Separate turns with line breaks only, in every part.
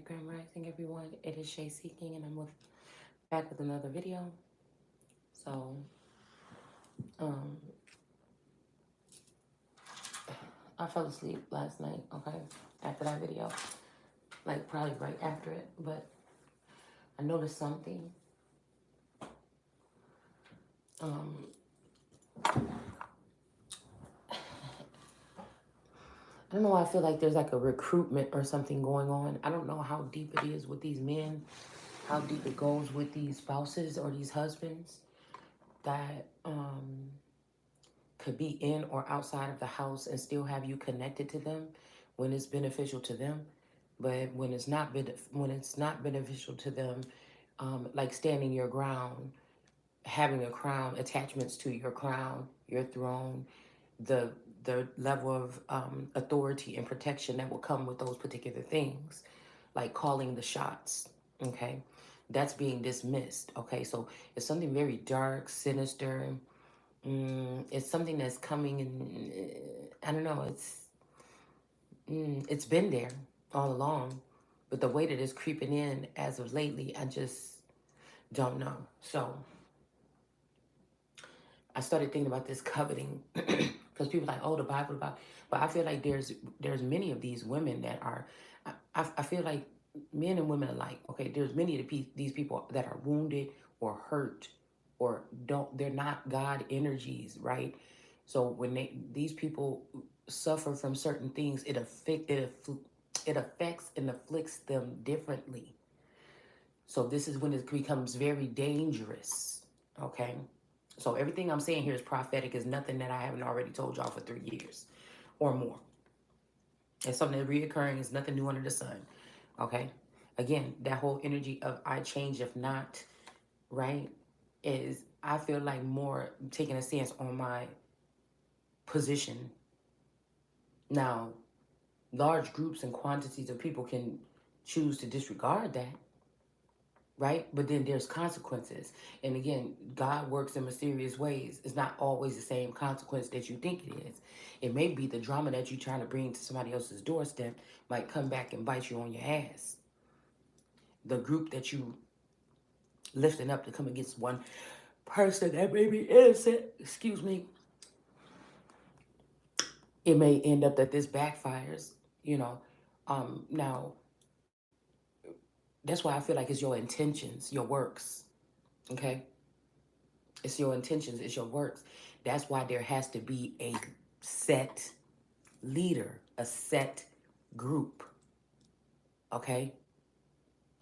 Grand Rising, everyone. It is Shay Seeking, and back with another video. So, um, I fell asleep last night. Okay, after that video, like probably right after it, but I noticed something. Um, I don't know why I feel like there's like a recruitment or something going on. I don't know how deep it is with these men, how deep it goes with these spouses or these husbands that could be in or outside of the house and still have you connected to them when it's beneficial to them, but when it's not beneficial to them, like standing your ground, having a crown, attachments to your crown, your throne, the level of authority and protection that will come with those particular things, like calling the shots. Okay, that's being dismissed. Okay, so it's something very dark, sinister. It's something that's coming in. I don't know. It's been there all along, but the way that it's creeping in as of lately, I just don't know. So I started thinking about this coveting because people are like, oh, the Bible about, but I feel like there's many of these women that are. I feel like men and women alike. Okay, there's many of these people that are wounded or hurt or don't. They're not God energies, right? So when these people suffer from certain things, it affects and afflicts them differently. So this is when it becomes very dangerous. Okay. So everything I'm saying here is prophetic, is nothing that I haven't already told y'all for 3 years or more. It's something that's reoccurring, it's nothing new under the sun. Okay. Again, that whole energy of I change if not, right? Is I feel like more taking a stance on my position. Now, large groups and quantities of people can choose to disregard that, right? But then there's consequences. And again, God works in mysterious ways. It's not always the same consequence that you think it is. It may be the drama that you're trying to bring to somebody else's doorstep might come back and bite you on your ass. The group that you lifting up to come against one person that may be innocent, excuse me, it may end up that this backfires, you know. Now, that's why I feel like it's your intentions, your works, okay? It's your intentions, it's your works. That's why there has to be a set leader, a set group. Okay?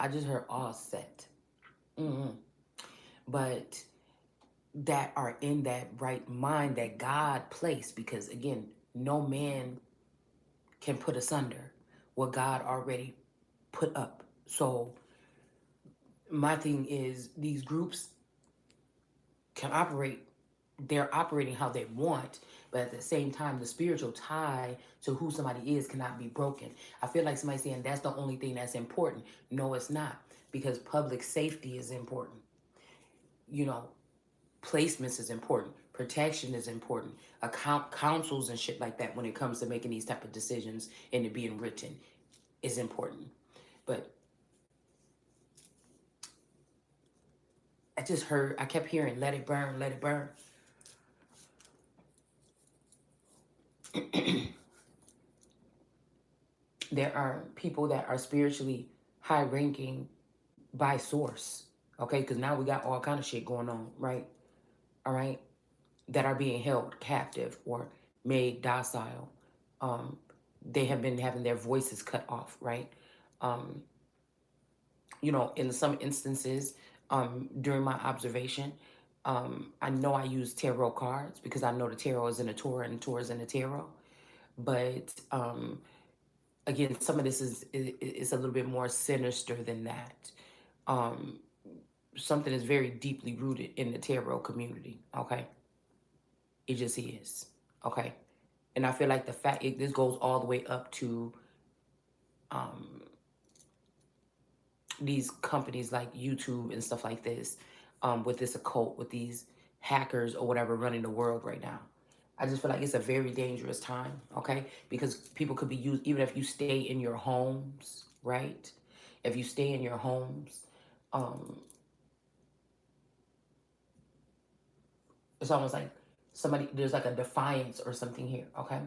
I just heard all set. hmm But that are in that right mind that God placed, because again, no man can put asunder what God already put up. So my thing is these groups can operate, they're operating how they want, but at the same time, the spiritual tie to who somebody is cannot be broken. I feel like somebody saying that's the only thing that's important. No, it's not, because public safety is important. You know, placements is important. Protection is important. Account councils and shit like that when it comes to making these type of decisions and it being written is important. But I kept hearing, let it burn, let it burn. There are people that are spiritually high ranking by source, okay? Because now we got all kind of shit going on, right? All right, that are being held captive or made docile. Um, they have been having their voices cut off, right? Um, in some instances, during my observation, I know I use tarot cards because I know the tarot is in a Torah and the Torah is in the tarot. But again, some of this is a little bit more sinister than that. Um, Something is very deeply rooted in the tarot community. Okay, it just is. Okay, and I feel like this goes all the way up to um, these companies like YouTube and stuff like this, with this occult, with these hackers or whatever running the world right now. I just feel like it's a very dangerous time, okay? Because people could be used, even if you stay in your homes, right? if you stay in your homes, um, it's almost like somebody, there's like a defiance or something here, okay?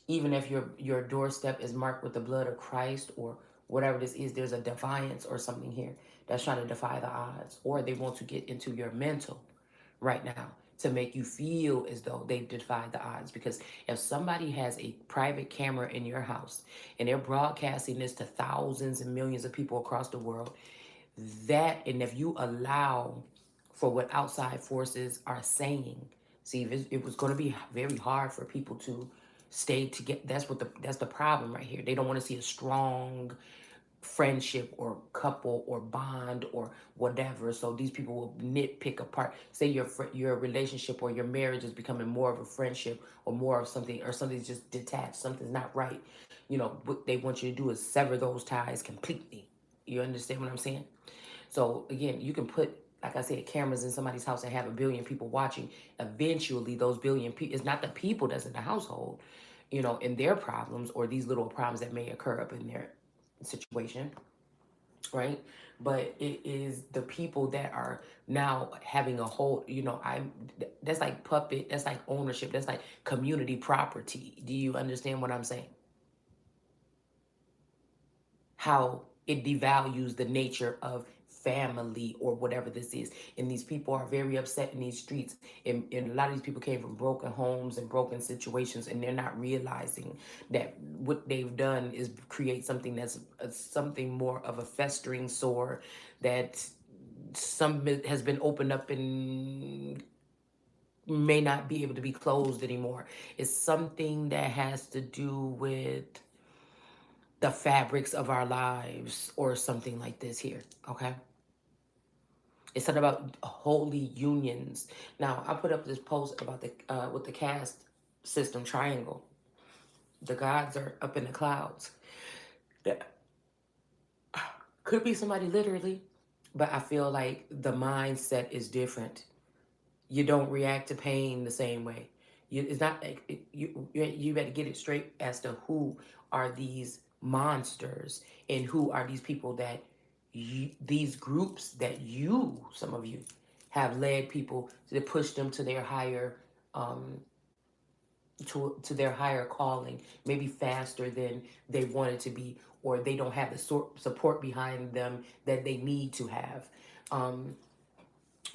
Even if your doorstep is marked with the blood of Christ or whatever this is, there's a defiance or something here that's trying to defy the odds, or they want to get into your mental right now to make you feel as though they've defied the odds. Because if somebody has a private camera in your house and they're broadcasting this to thousands and millions of people across the world, that, and if you allow for what outside forces are saying, see, if it was going to be very hard for people to stay together. That's the problem right here. They don't want to see a strong friendship or couple or bond or whatever. So these people will nitpick apart. Say your relationship or your marriage is becoming more of a friendship or more of something, or something's just detached. Something's not right. You know, what they want you to do is sever those ties completely. You understand what I'm saying? So again, you can put, like I said, cameras in somebody's house and have a billion people watching. Eventually, those billion people, it's not the people that's in the household, you know, and their problems or these little problems that may occur up in their situation, right? But it is the people that are now having a whole, you know, that's like puppet, that's like ownership, that's like community property. Do you understand what I'm saying? How it devalues the nature of family or whatever this is. And these people are very upset in these streets. And a lot of these people came from broken homes and broken situations, and they're not realizing that what they've done is create something that's something more of a festering sore that some has been opened up and may not be able to be closed anymore. It's something that has to do with the fabrics of our lives or something like this here, okay? It's not about holy unions. Now, I put up this post about the with the caste system triangle. The gods are up in the clouds. That could be somebody literally, but I feel like the mindset is different. You don't react to pain the same way. It's not like you better get it straight as to who are these monsters and who are these people that these groups that some of you have led people to push them to their higher um, to their higher calling, maybe faster than they wanted to be, or they don't have the support behind them that they need to have. Um,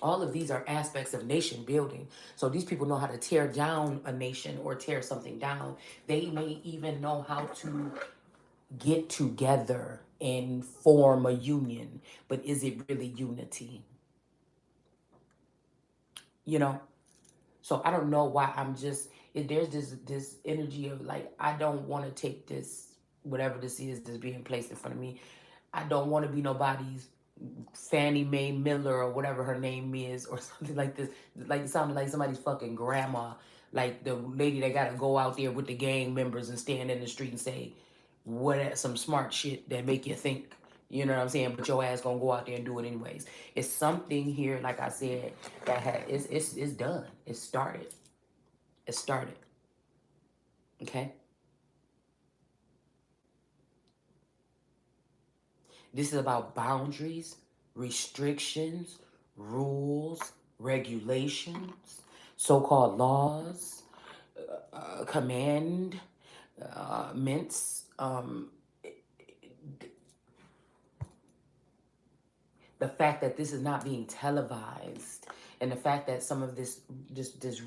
all of these are aspects of nation building. So these people know how to tear down a nation or tear something down. They may even know how to get together and form a union, but is it really unity? You know? So I don't know why I'm just, there's this energy of like, I don't want to take this, whatever this is that's being placed in front of me. I don't want to be nobody's Fannie Mae Miller or whatever her name is or something like this. Like it sounded like somebody's fucking grandma. Like the lady that got to go out there with the gang members and stand in the street and say what some smart shit that make you think. You know what I'm saying? But your ass gonna go out there and do it anyways. It's something here, like I said, that it's done. It started. It started. Okay. This is about boundaries, restrictions, rules, regulations, so-called laws, commandments, the fact that this is not being televised, and the fact that some of this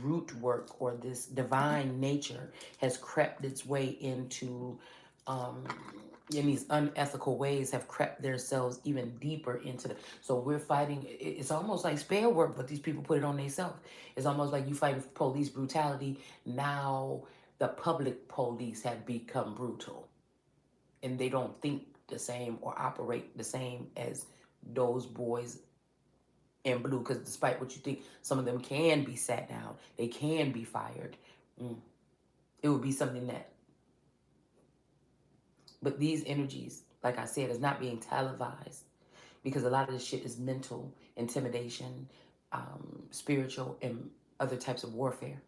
root work or this divine nature has crept its way into um in these unethical ways, have crept themselves even deeper into the, so we're fighting, it's almost like spare work, but these people put it on themselves. It's almost like you fighting police brutality. Now the public police have become brutal, and they don't think the same or operate the same as those boys in blue. Because despite what you think, some of them can be sat down, they can be fired. Mm. It would be something that, but these energies, like I said, is not being televised because a lot of this shit is mental intimidation, spiritual, and other types of warfare.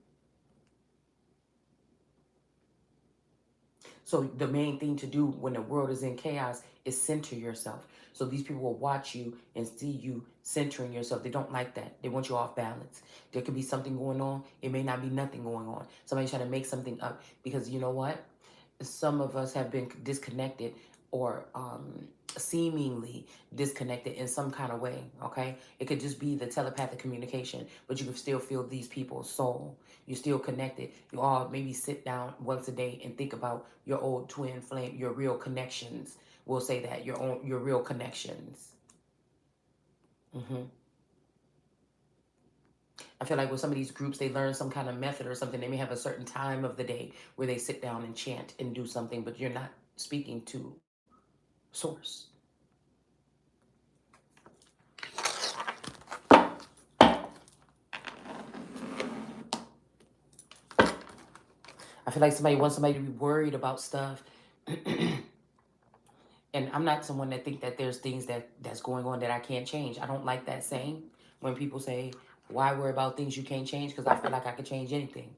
So the main thing to do when the world is in chaos is center yourself. So these people will watch you and see you centering yourself. They don't like that. They want you off balance. There could be something going on. It may not be nothing going on. Somebody's trying to make something up because you know what? Some of us have been disconnected or seemingly disconnected in some kind of way. Okay, it could just be the telepathic communication, but you can still feel these people's soul. You're still connected. You all maybe sit down once a day and think about your old twin flame, your real connections. We'll say that your real connections. hmm I feel like with some of these groups, they learn some kind of method or something. They may have a certain time of the day where they sit down and chant and do something, but you're not speaking to source. I feel like somebody wants somebody to be worried about stuff. And I'm not someone that think that there's things that's going on that I can't change. I don't like that saying when people say, why worry about things you can't change? Because I feel like I could change anything.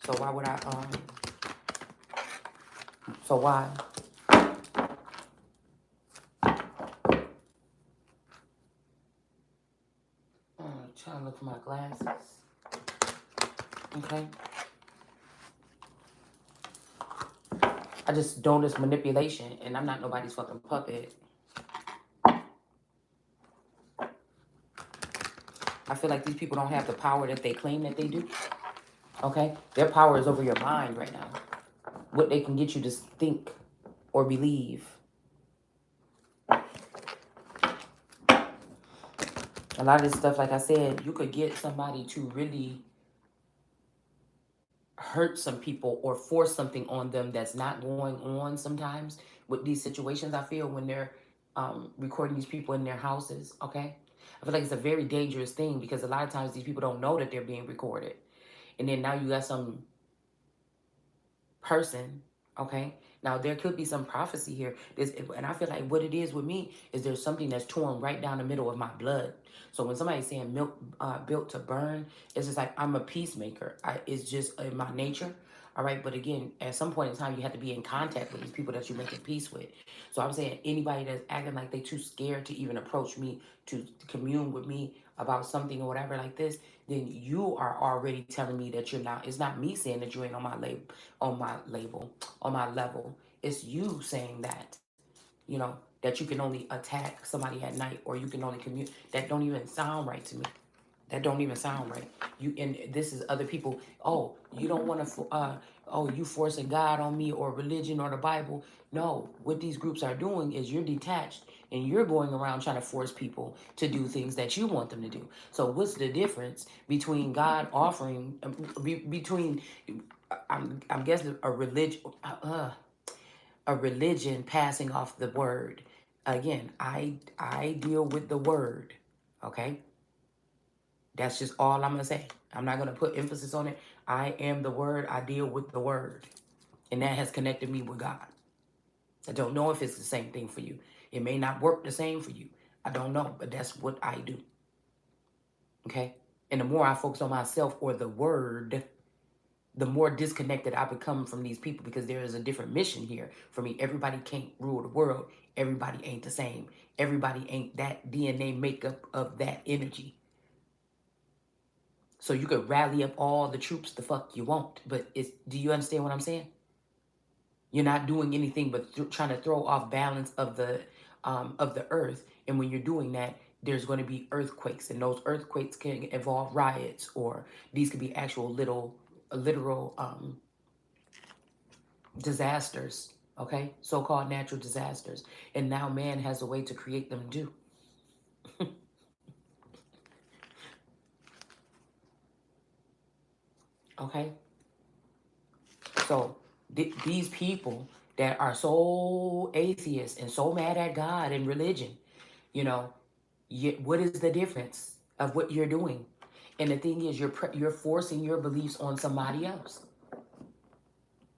So why would I, so why? Trying to look for my glasses. Okay. I just don't this manipulation and I'm not nobody's fucking puppet. I feel like these people don't have the power that they claim that they do. Okay? Their power is over your mind right now. What they can get you to think or believe. A lot of this stuff, like I said, you could get somebody to really hurt some people or force something on them that's not going on sometimes with these situations. I feel when they're recording these people in their houses, okay? I feel like it's a very dangerous thing because a lot of times these people don't know that they're being recorded. And then now you got some person, okay? Now there could be some prophecy here. And I feel like what it is with me is there's something that's torn right down the middle of my blood. So when somebody's saying milk built to burn, it's just like I'm a peacemaker. It's just in my nature. All right, but again, at some point in time, you have to be in contact with these people that you're making peace with. So I'm saying anybody that's acting like they too scared to even approach me to commune with me about something or whatever like this, then you are already telling me that you're not. It's not me saying that you ain't on my level. It's you saying that, that you can only attack somebody at night or you can only commute. That don't even sound right to me. That don't even sound right. You and this is other people. Oh, you don't want to. Oh, you forcing God on me or religion or the Bible. No, what these groups are doing is you're detached and you're going around trying to force people to do things that you want them to do. So what's the difference between God offering between I'm guessing a religion passing off the word. Again, I deal with the word. Okay? That's just all I'm going to say. I'm not going to put emphasis on it. I am the word. I deal with the word. And that has connected me with God. I don't know if it's the same thing for you. It may not work the same for you. I don't know, but that's what I do. Okay? And the more I focus on myself or the word, the more disconnected I become from these people because there is a different mission here for me. Everybody can't rule the world. Everybody ain't the same. Everybody ain't that DNA makeup of that energy. So you could rally up all the troops the fuck you want, but do you understand what I'm saying? You're not doing anything but trying to throw off balance of the earth. And when you're doing that, there's going to be earthquakes, and those earthquakes can involve riots, or these could be actual literal disasters. Okay, so-called natural disasters, and now man has a way to create them too. Okay, so these people that are so atheist and so mad at God and religion, you know, what is the difference of what you're doing? And the thing is, you're forcing your beliefs on somebody else.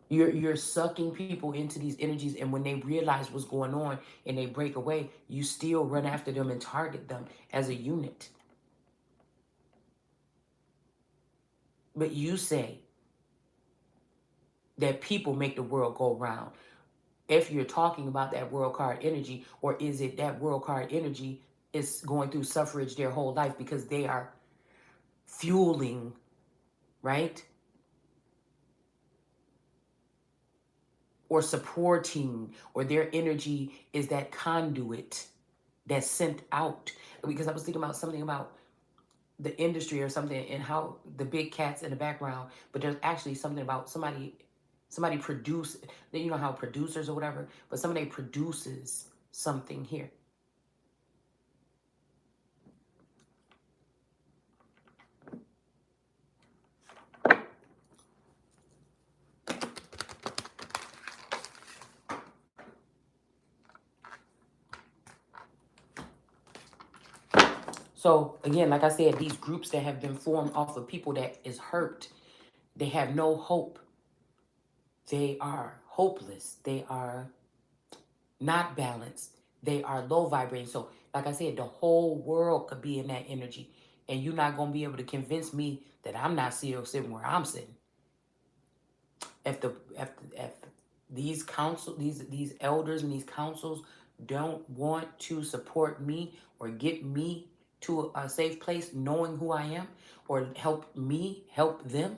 You're sucking people into these energies, and when they realize what's going on and they break away, you still run after them and target them as a unit. But you say that people make the world go round. If you're talking about that world card energy, or is it that world card energy is going through suffrage their whole life because they are fueling, right? Or supporting, or their energy is that conduit that's sent out. Because I was thinking about something about the industry or something, and how the big cats in the background, but there's actually something about somebody produce, you know how producers or whatever, but somebody produces something here. So again, like I said, these groups that have been formed off of people that is hurt, they have no hope. They are hopeless. They are not balanced. They are low vibrating. So like I said, the whole world could be in that energy. And you're not gonna be able to convince me that I'm not still sitting where I'm sitting. If these council these elders and these councils don't want to support me or get me to a safe place knowing who I am, or help me help them,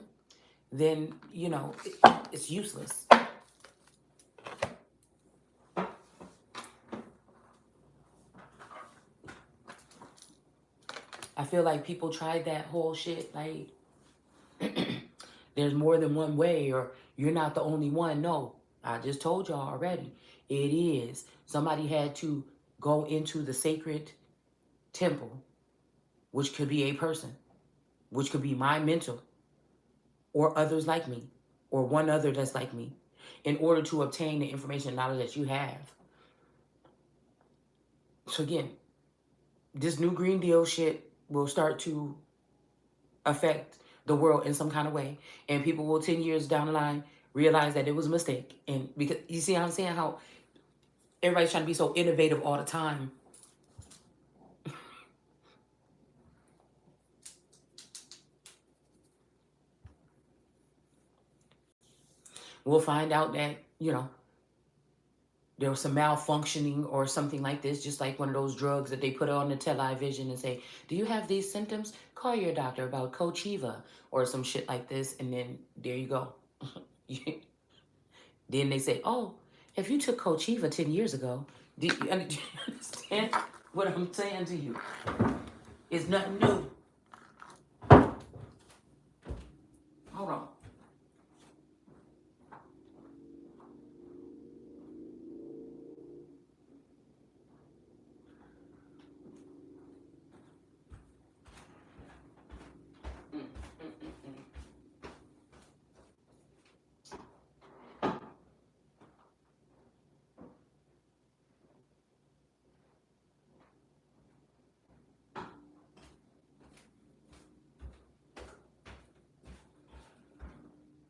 then it's useless. I feel like people tried that whole shit, like there's more than one way, or you're not the only one. No, I just told y'all already. It is. Somebody had to go into the sacred temple, which could be a person, which could be my mentor, or others like me, or one other that's like me, in order to obtain the information and knowledge that you have. So again, this new Green Deal shit will start to affect the world in some kind of way. And people will 10 years down the line realize that it was a mistake. And because you see how I'm saying, how everybody's trying to be so innovative all the time. We'll find out that, there was some malfunctioning or something like this, just like one of those drugs that they put on the television and say, do you have these symptoms? Call your doctor about Cochiva or some shit like this. And then there you go. Then they say, oh, if you took Cochiva 10 years ago, do you understand what I'm saying to you? It's nothing new. Hold on.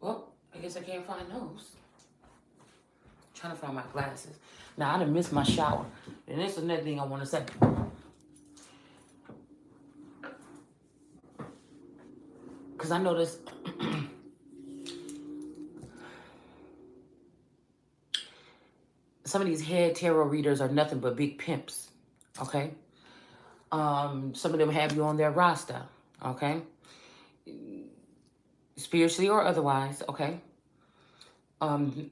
Well, I guess I can't find those. I'm trying to find my glasses. Now, I done missed my shower. And this is another thing I want to say. Because I noticed some of these head tarot readers are nothing but big pimps. Okay? Some of them have you on their roster. Okay? Spiritually or otherwise. Okay? Um,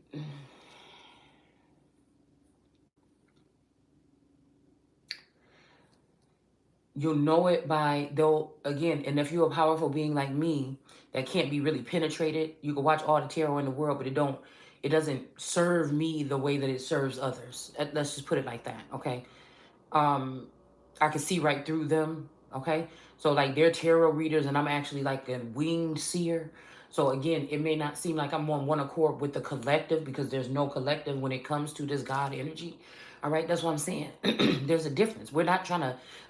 you'll know it by, they'll, again, and if you're a powerful being like me that can't be really penetrated, you can watch all the tarot in the world, but it doesn't serve me the way that it serves others. Let's just put it like that. Okay? um I can see right through them. Okay, so like they're tarot readers and I'm actually like a winged seer. So again, it may not seem like I'm on one accord with the collective, because there's no collective when it comes to this God energy. All right, that's what I'm saying. There's a difference. I'm not trying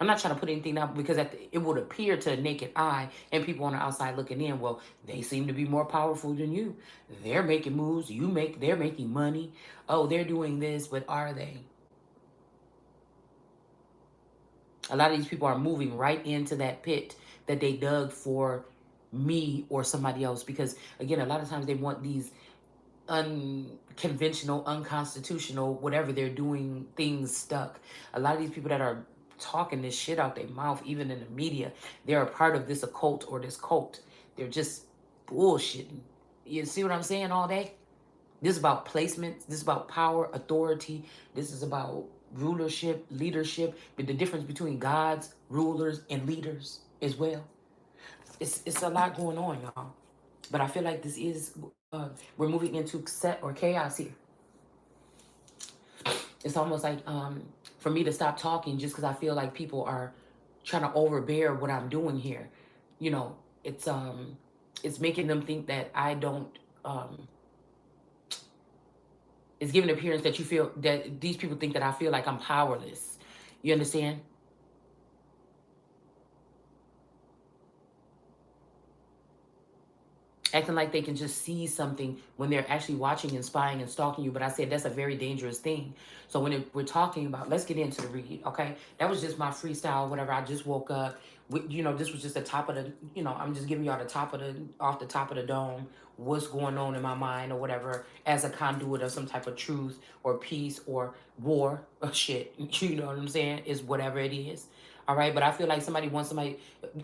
to put anything out, because it would appear to the naked eye and people on the outside looking in, well, they seem to be more powerful than you. They're making moves, they're making money. Oh, they're doing this, but are they? A lot of these people are moving right into that pit that they dug for me or somebody else. Because again, a lot of times they want these unconventional, unconstitutional, whatever they're doing, things stuck. A lot of these people that are talking this shit out their mouth, even in the media, they're a part of this occult or this cult. They're just bullshitting. You see what I'm saying all day? This is about placements. This is about power, authority. This is about rulership, leadership, but the difference between gods, rulers, and leaders as well. It's a lot going on, y'all. But I feel like this is we're moving into set or chaos here. It's almost like for me to stop talking just because I feel like people are trying to overbear what I'm doing here. You know, it's making them think that I don't it's giving an appearance that you feel that these people think that I feel like I'm powerless. You understand? Acting like they can just see something when they're actually watching and spying and stalking you. But I said that's a very dangerous thing. So we're talking about, let's get into the read, okay? That was just my freestyle, whatever. I just woke up. This was just the top of the, I'm just giving y'all the top of off the top of the dome, what's going on in my mind or whatever, as a conduit of some type of truth or peace or war or shit. You know what I'm saying? Is whatever it is. All right. But I feel like somebody,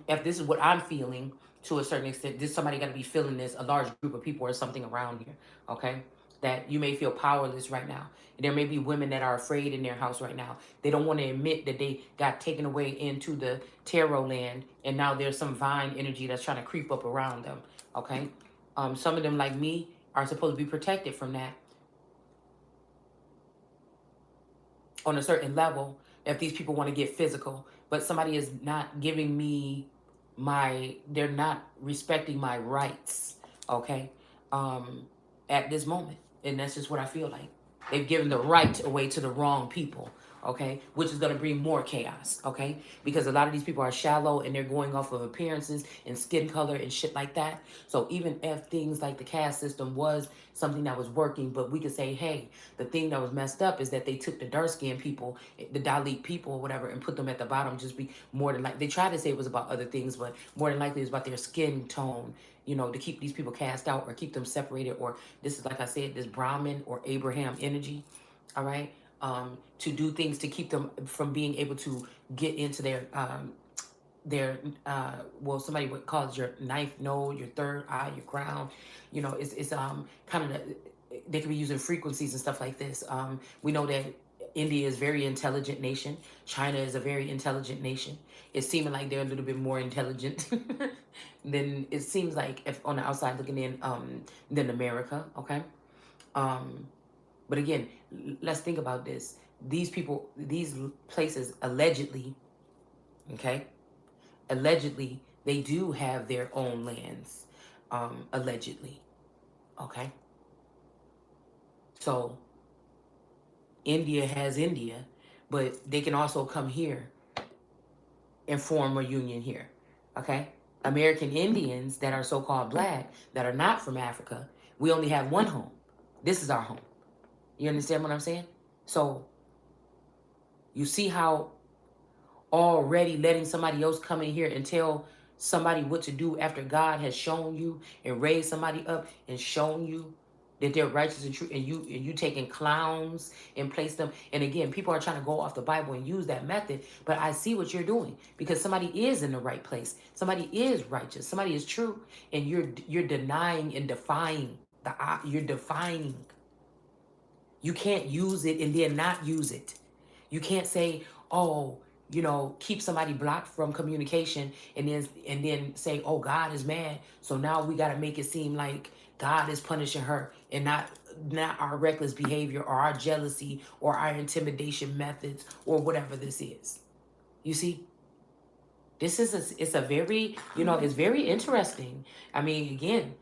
if this is what I'm feeling, to a certain extent, this somebody got to be feeling this, a large group of people or something around here, okay? That you may feel powerless right now. There may be women that are afraid in their house right now. They don't want to admit that they got taken away into the tarot land, and now there's some vine energy that's trying to creep up around them, okay? Some of them, like me, are supposed to be protected from that on a certain level if these people want to get physical, but somebody is not giving me they're not respecting my rights, okay, um at this moment. And that's just what I feel like. They've given the right away to the wrong people, okay, which is going to bring more chaos, okay, because a lot of these people are shallow and they're going off of appearances and skin color and shit like that. So even if things like the caste system was something that was working, but we could say, hey, the thing that was messed up is that they took the dark skinned people, the Dalit people or whatever, and put them at the bottom. Just be more than like they tried to say it was about other things, but more than likely it's about their skin tone, to keep these people cast out or keep them separated. Or this is, like I said, this Brahmin or Abraham energy, all right, to do things to keep them from being able to get into their well, somebody would call it your ninth node, your third eye, your crown. It's kind of they could be using frequencies and stuff like this. We know that India is a very intelligent nation. China is a very intelligent nation. It's seeming like they're a little bit more intelligent than it seems like if on the outside looking in, than America. Okay. Um, but again, let's think about this. These people, these places, allegedly, okay, allegedly, they do have their own lands. Allegedly, okay. So India has India, but they can also come here and form a union here. Okay? American Indians that are so called black, that are not from Africa, we only have one home. This is our home. You understand what I'm saying? So you see how already letting somebody else come in here and tell somebody what to do after God has shown you and raised somebody up and shown you that they're righteous and true, and you taking clowns and place them. And again, people are trying to go off the Bible and use that method, but I see what you're doing, because somebody is in the right place, somebody is righteous, somebody is true, and you're denying and defying you're defining. You can't use it and then not use it. You can't say, oh, keep somebody blocked from communication and then say, oh, God is mad, so now we got to make it seem like God is punishing her, and not our reckless behavior or our jealousy or our intimidation methods or whatever this is. You see, it's a very, it's very interesting. I mean, again,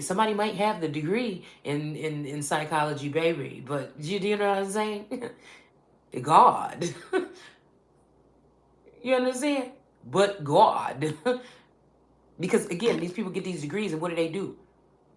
somebody might have the degree in psychology, baby, but you know what I'm saying? God. You understand? But God. Because again, these people get these degrees, and what do?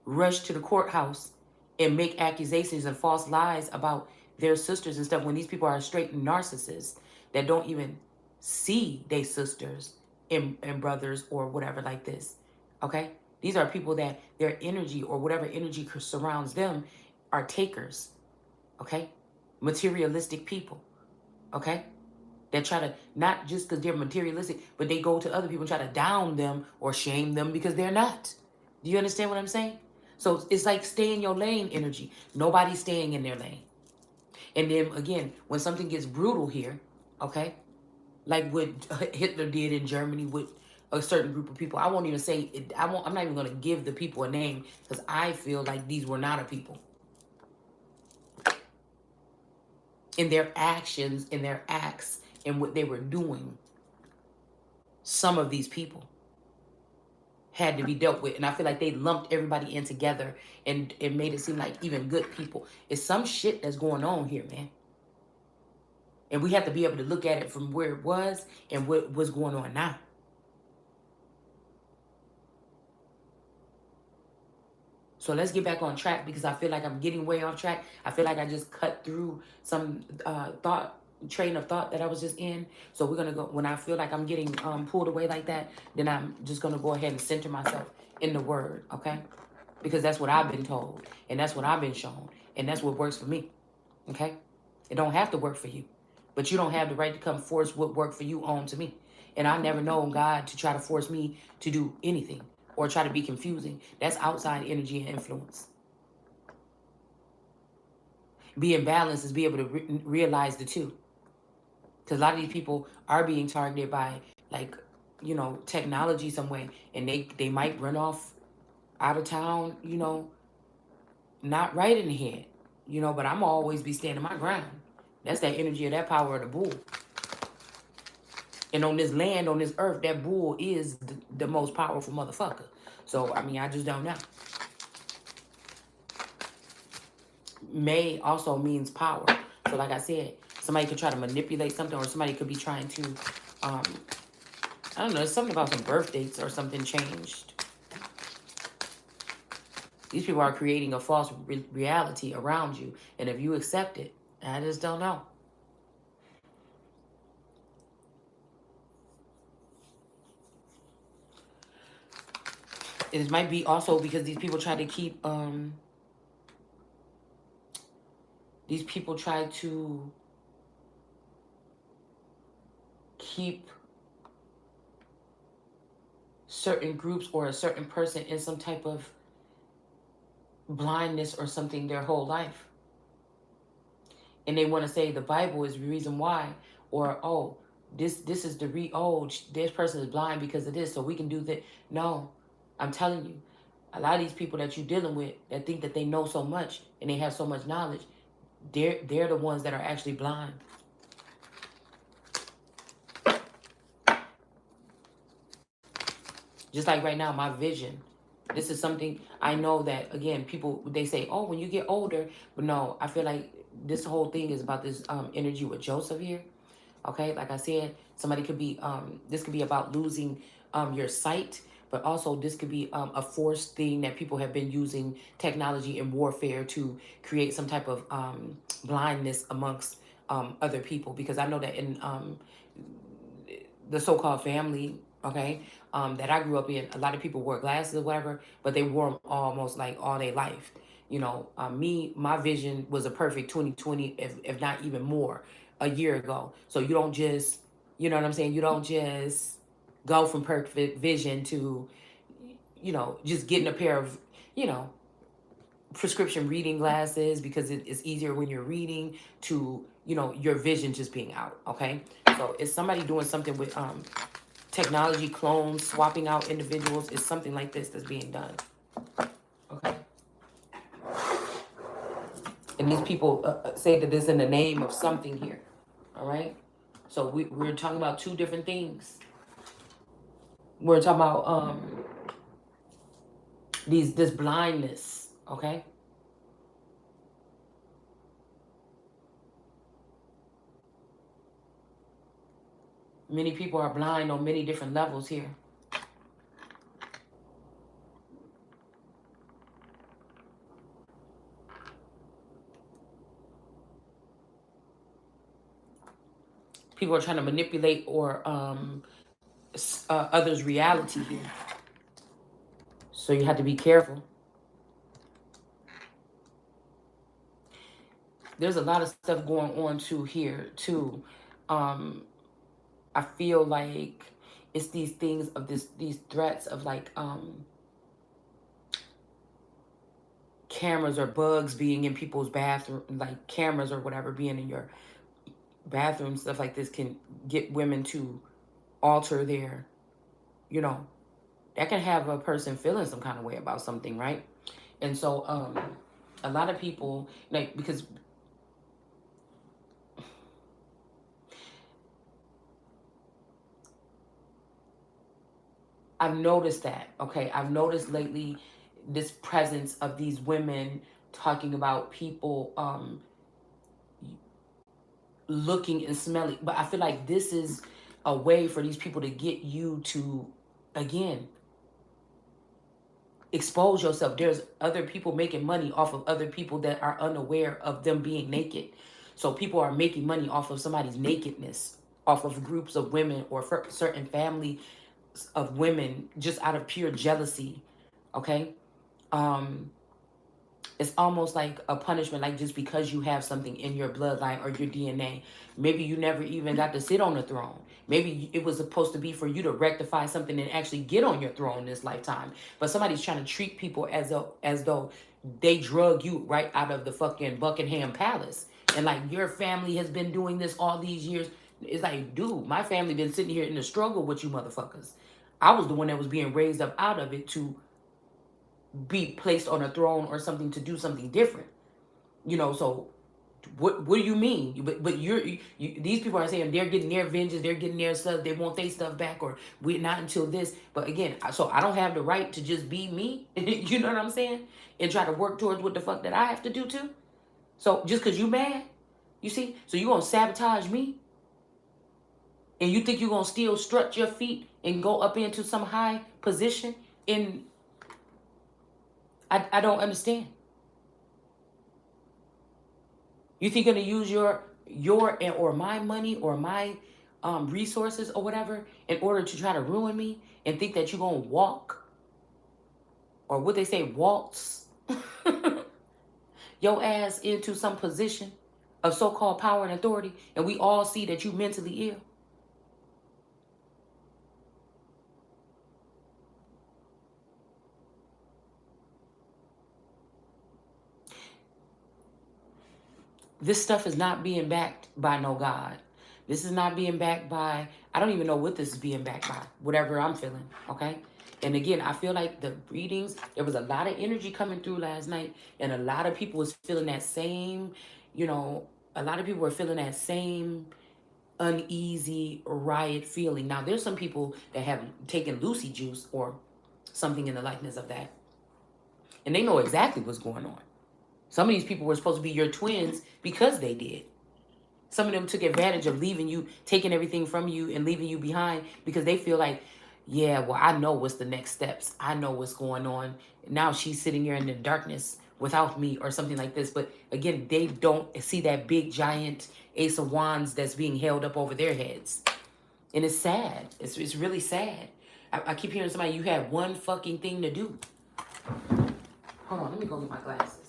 Rush to the courthouse and make accusations and false lies about their sisters and stuff, when these people are straight narcissists that don't even see their sisters and brothers or whatever like this. Okay? These are people that their energy or whatever energy surrounds them are takers, okay? Materialistic people, okay? That try to, not just because they're materialistic, but they go to other people and try to down them or shame them because they're not. Do you understand what I'm saying? So it's like stay in your lane energy. Nobody's staying in their lane. And then again, when something gets brutal here, okay, like what Hitler did in Germany with a certain group of people, I won't even say it, I'm not even going to give the people a name because I feel like these were not a people. In their actions, in their acts, and what they were doing, some of these people had to be dealt with. And I feel like they lumped everybody in together and it made it seem like even good people. It's some shit that's going on here, man. And we have to be able to look at it from where it was and what's going on now. So let's get back on track because I feel like I'm getting way off track. I feel like I just cut through some train of thought that I was just in. So we're going to go, when I feel like I'm getting pulled away like that, then I'm just going to go ahead and center myself in the word, okay? Because that's what I've been told and that's what I've been shown and that's what works for me, okay? It don't have to work for you, but you don't have the right to come force what worked for you on to me. And I never known God to try to force me to do anything or try to be confusing. That's outside energy and influence. Being balanced is be able to realize the two. Because a lot of these people are being targeted by, like, you know, technology some way. And they might run off out of town, you know, not right in the head. You know, but I'm always be standing my ground. That's that energy of that power of the bull. And on this land, on this earth, that bull is the most powerful motherfucker. So, I mean, I just don't know. May also means power. So like I said, somebody could try to manipulate something or somebody could be trying to, I don't know, there's something about some birth dates or something changed. These people are creating a false reality around you. And if you accept it, I just don't know. It might be also because these people try to keep, these people try to keep certain groups or a certain person in some type of blindness or something their whole life. And they want to say the Bible is the reason why, or oh, this is the this person is blind because of this, so we can do that. No, I'm telling you, a lot of these people that you're dealing with that think that they know so much and they have so much knowledge, they're the ones that are actually blind. Just like right now, my vision. This is something I know that, again, people, they say, oh, when you get older. But no, I feel like this whole thing is about this energy with Joseph here. Okay, like I said, somebody could be, this could be about losing your sight. But also this could be a forced thing that people have been using technology and warfare to create some type of blindness amongst other people. Because I know that in the so-called family, okay, that I grew up in, a lot of people wore glasses or whatever, but they wore them almost like all their life. You know, my vision was a perfect 2020, if not even more, a year ago. So you don't just, you know what I'm saying? You don't just go from perfect vision to, you know, just getting a pair of, you know, prescription reading glasses because it's easier when you're reading to, you know, your vision just being out, okay? So it's somebody doing something with technology, clones, swapping out individuals. Is something like this that's being done, okay? And these people say that it's in the name of something here, all right? So we're talking about two different things. We're talking about this blindness, okay? Many people are blind on many different levels here. People are trying to manipulate or others' reality here. So you have to be careful. There's a lot of stuff going on too here too. Um, I feel like it's these things of these threats of like cameras or bugs being in people's bathroom, like cameras or whatever being in your bathroom, stuff like this can get women to alter their, you know, that can have a person feeling some kind of way about something, right? And so a lot of people, like, because I've noticed that, okay? I've noticed lately this presence of these women talking about people looking and smelling. But I feel like this is a way for these people to get you to, again, expose yourself. There's other people making money off of other people that are unaware of them being naked. So people are making money off of somebody's nakedness, off of groups of women or for certain family of women, just out of pure jealousy. Okay. um it's almost like a punishment, like just because you have something in your bloodline or your DNA. Maybe you never even got to sit on the throne. Maybe it was supposed to be for you to rectify something and actually get on your throne this lifetime. But somebody's trying to treat people as though they drug you right out of the fucking Buckingham Palace. And like your family has been doing this all these years. It's like, dude, my family been sitting here in the struggle with you motherfuckers. I was the one that was being raised up out of it to be placed on a throne or something, to do something different. So what do you mean? But these people are saying they're getting their vengeance, they're getting their stuff, they want their stuff back, or we're not until this. But again, so I don't have the right to just be me. You know what I'm saying? And try to work towards what the fuck that I have to do too. So just because you mad, you see, so you gonna sabotage me, and you think you're gonna still strut your feet and go up into some high position in, I don't understand. You think you're gonna use your or my money or my resources or whatever in order to try to ruin me, and think that you're gonna walk, or what they say, waltz your ass into some position of so-called power and authority, and we all see that you mentally ill? This stuff is not being backed by no God. This is not being backed by, I don't even know what this is being backed by, whatever I'm feeling, okay? And again, I feel like the readings, there was a lot of energy coming through last night, and a lot of people was feeling that same, you know, a lot of people were feeling that same uneasy riot feeling. Now, there's some people that have taken Lucy juice or something in the likeness of that, and they know exactly what's going on. Some of these people were supposed to be your twins because they did. Some of them took advantage of leaving you, taking everything from you and leaving you behind because they feel like, yeah, well, I know what's the next steps. I know what's going on. Now she's sitting here in the darkness without me or something like this. But again, they don't see that big giant ace of wands that's being held up over their heads. And it's sad. It's really sad. I keep hearing somebody, you had one fucking thing to do. Hold on, let me go get my glasses.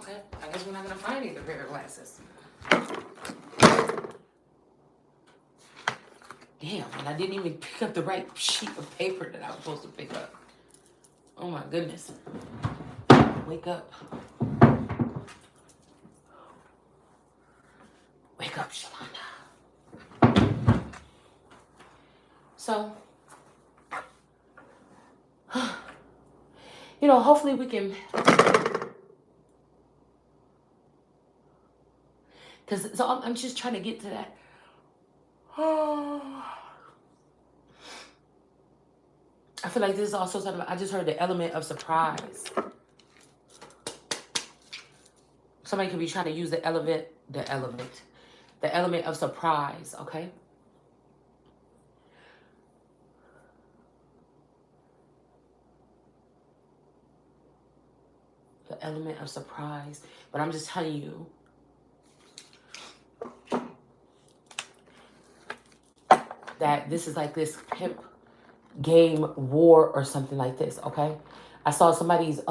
Okay, I guess we're not gonna find either pair of glasses. Damn, and I didn't even pick up the right sheet of paper that I was supposed to pick up. Oh my goodness. Wake up. Wake up, Shalonda. So, you know, hopefully we can, because so I'm just trying to get to that. I feel like this is also something, I just heard the element of surprise. Somebody could be trying to use the element of surprise, okay? The element of surprise. But I'm just telling you, that this is like this pimp game war or something like this, okay? I saw somebody's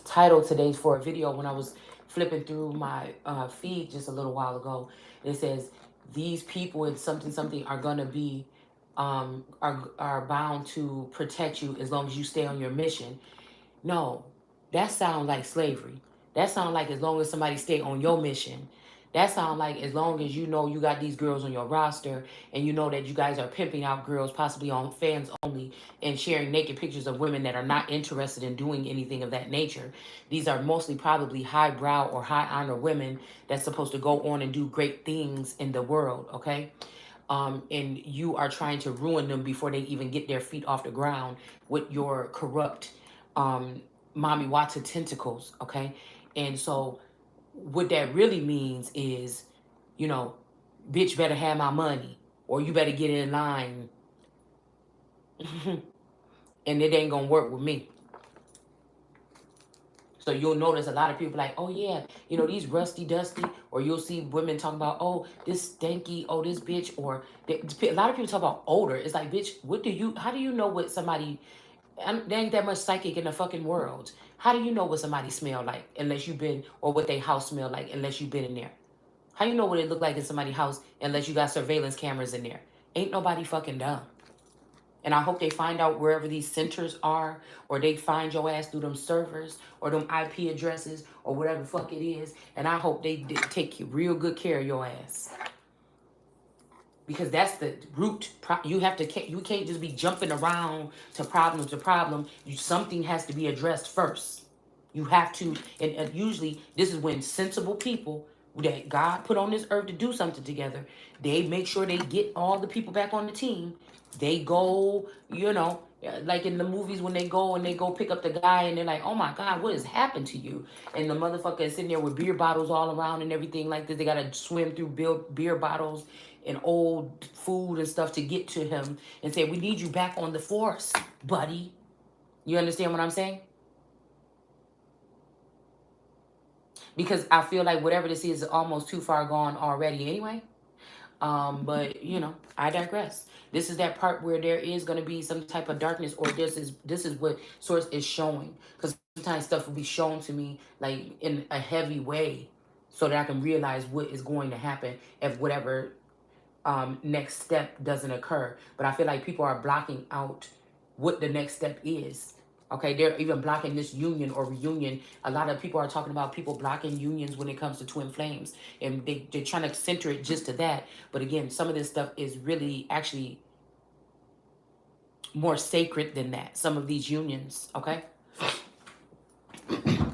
title today for a video when I was flipping through my feed just a little while ago. It says, these people in something something are gonna be are bound to protect you as long as you stay on your mission. No, that sounds like slavery. That sounds like as long as somebody stay on your mission. That sounds like as long as you know you got these girls on your roster and you know that you guys are pimping out girls possibly on fans only and sharing naked pictures of women that are not interested in doing anything of that nature. These are mostly probably highbrow or high honor women that's supposed to go on and do great things in the world, okay? And you are trying to ruin them before they even get their feet off the ground with your corrupt mommy Wata tentacles, okay? And so what that really means is, you know, bitch better have my money or you better get in line and it ain't gonna work with me. So you'll notice a lot of people like, oh yeah, you know, these rusty dusty, or you'll see women talking about, oh, this stanky, oh, this bitch, or a lot of people talk about odor. It's like, bitch, how do you know what somebody, there ain't that much psychic in the fucking world. How do you know what somebody smell like unless you've been, or what their house smell like unless you've been in there? How you know what it look like in somebody's house unless you got surveillance cameras in there? Ain't nobody fucking dumb. And I hope they find out wherever these centers are, or they find your ass through them servers or them IP addresses or whatever the fuck it is. And I hope they take real good care of your ass. Because that's the root. You can't just be jumping around to problem. Something has to be addressed first. You have to, and usually this is when sensible people that God put on this earth to do something together, they make sure they get all the people back on the team. They go, you know, like in the movies when they go and they go pick up the guy and they're like, oh my God, what has happened to you? And the motherfucker is sitting there with beer bottles all around and everything like this. They got to swim through beer bottles and old food and stuff to get to him and say, we need you back on the force, buddy. You understand what I'm saying? Because I feel like whatever this is almost too far gone already anyway. But you know, I digress. This is that part where there is going to be some type of darkness, or this is what source is showing. Because sometimes stuff will be shown to me like in a heavy way, so that I can realize what is going to happen if whatever next step doesn't occur. But I feel like people are blocking out what the next step is. Okay, they're even blocking this union or reunion. A lot of people are talking about people blocking unions when it comes to twin flames. And they're trying to center it just to that. But again, some of this stuff is really actually more sacred than that. Some of these unions, okay?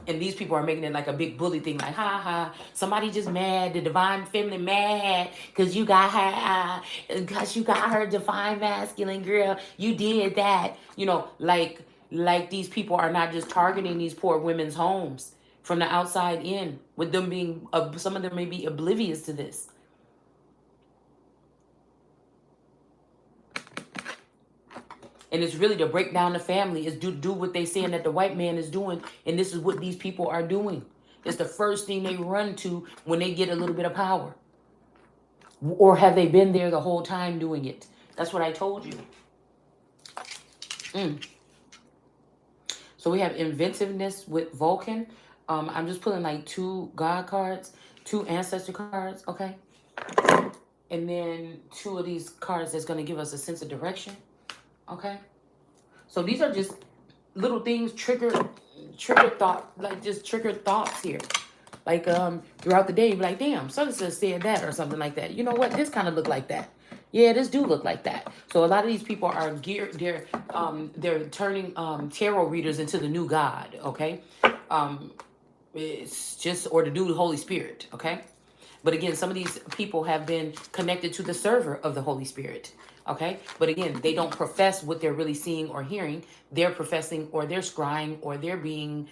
And these people are making it like a big bully thing, like, ha ha, somebody just mad, the divine feminine mad, because you got her divine masculine girl, you did that. You know, like these people are not just targeting these poor women's homes from the outside in, with them being, some of them may be oblivious to this. And it's really to break down the family, is do what they saying that the white man is doing. And this is what these people are doing. It's the first thing they run to when they get a little bit of power. Or have they been there the whole time doing it? That's what I told you. So we have inventiveness with Vulcan. I'm just pulling like 2 God cards, 2 ancestor cards, okay? And then 2 of these cards that's going to give us a sense of direction. Okay, so these are just little things, trigger thought, like just triggered thoughts here. Like throughout the day, you'd be like, damn, so-and-so said that or something like that. You know what? This kind of looked like that. Yeah, this do look like that. So a lot of these people are geared. They're turning tarot readers into the new god. Okay, um, it's just or the new Holy Spirit. Okay, but again, some of these people have been connected to the server of the Holy Spirit. Okay, but again, they don't profess what they're really seeing or hearing. They're professing, or they're scrying, or they're being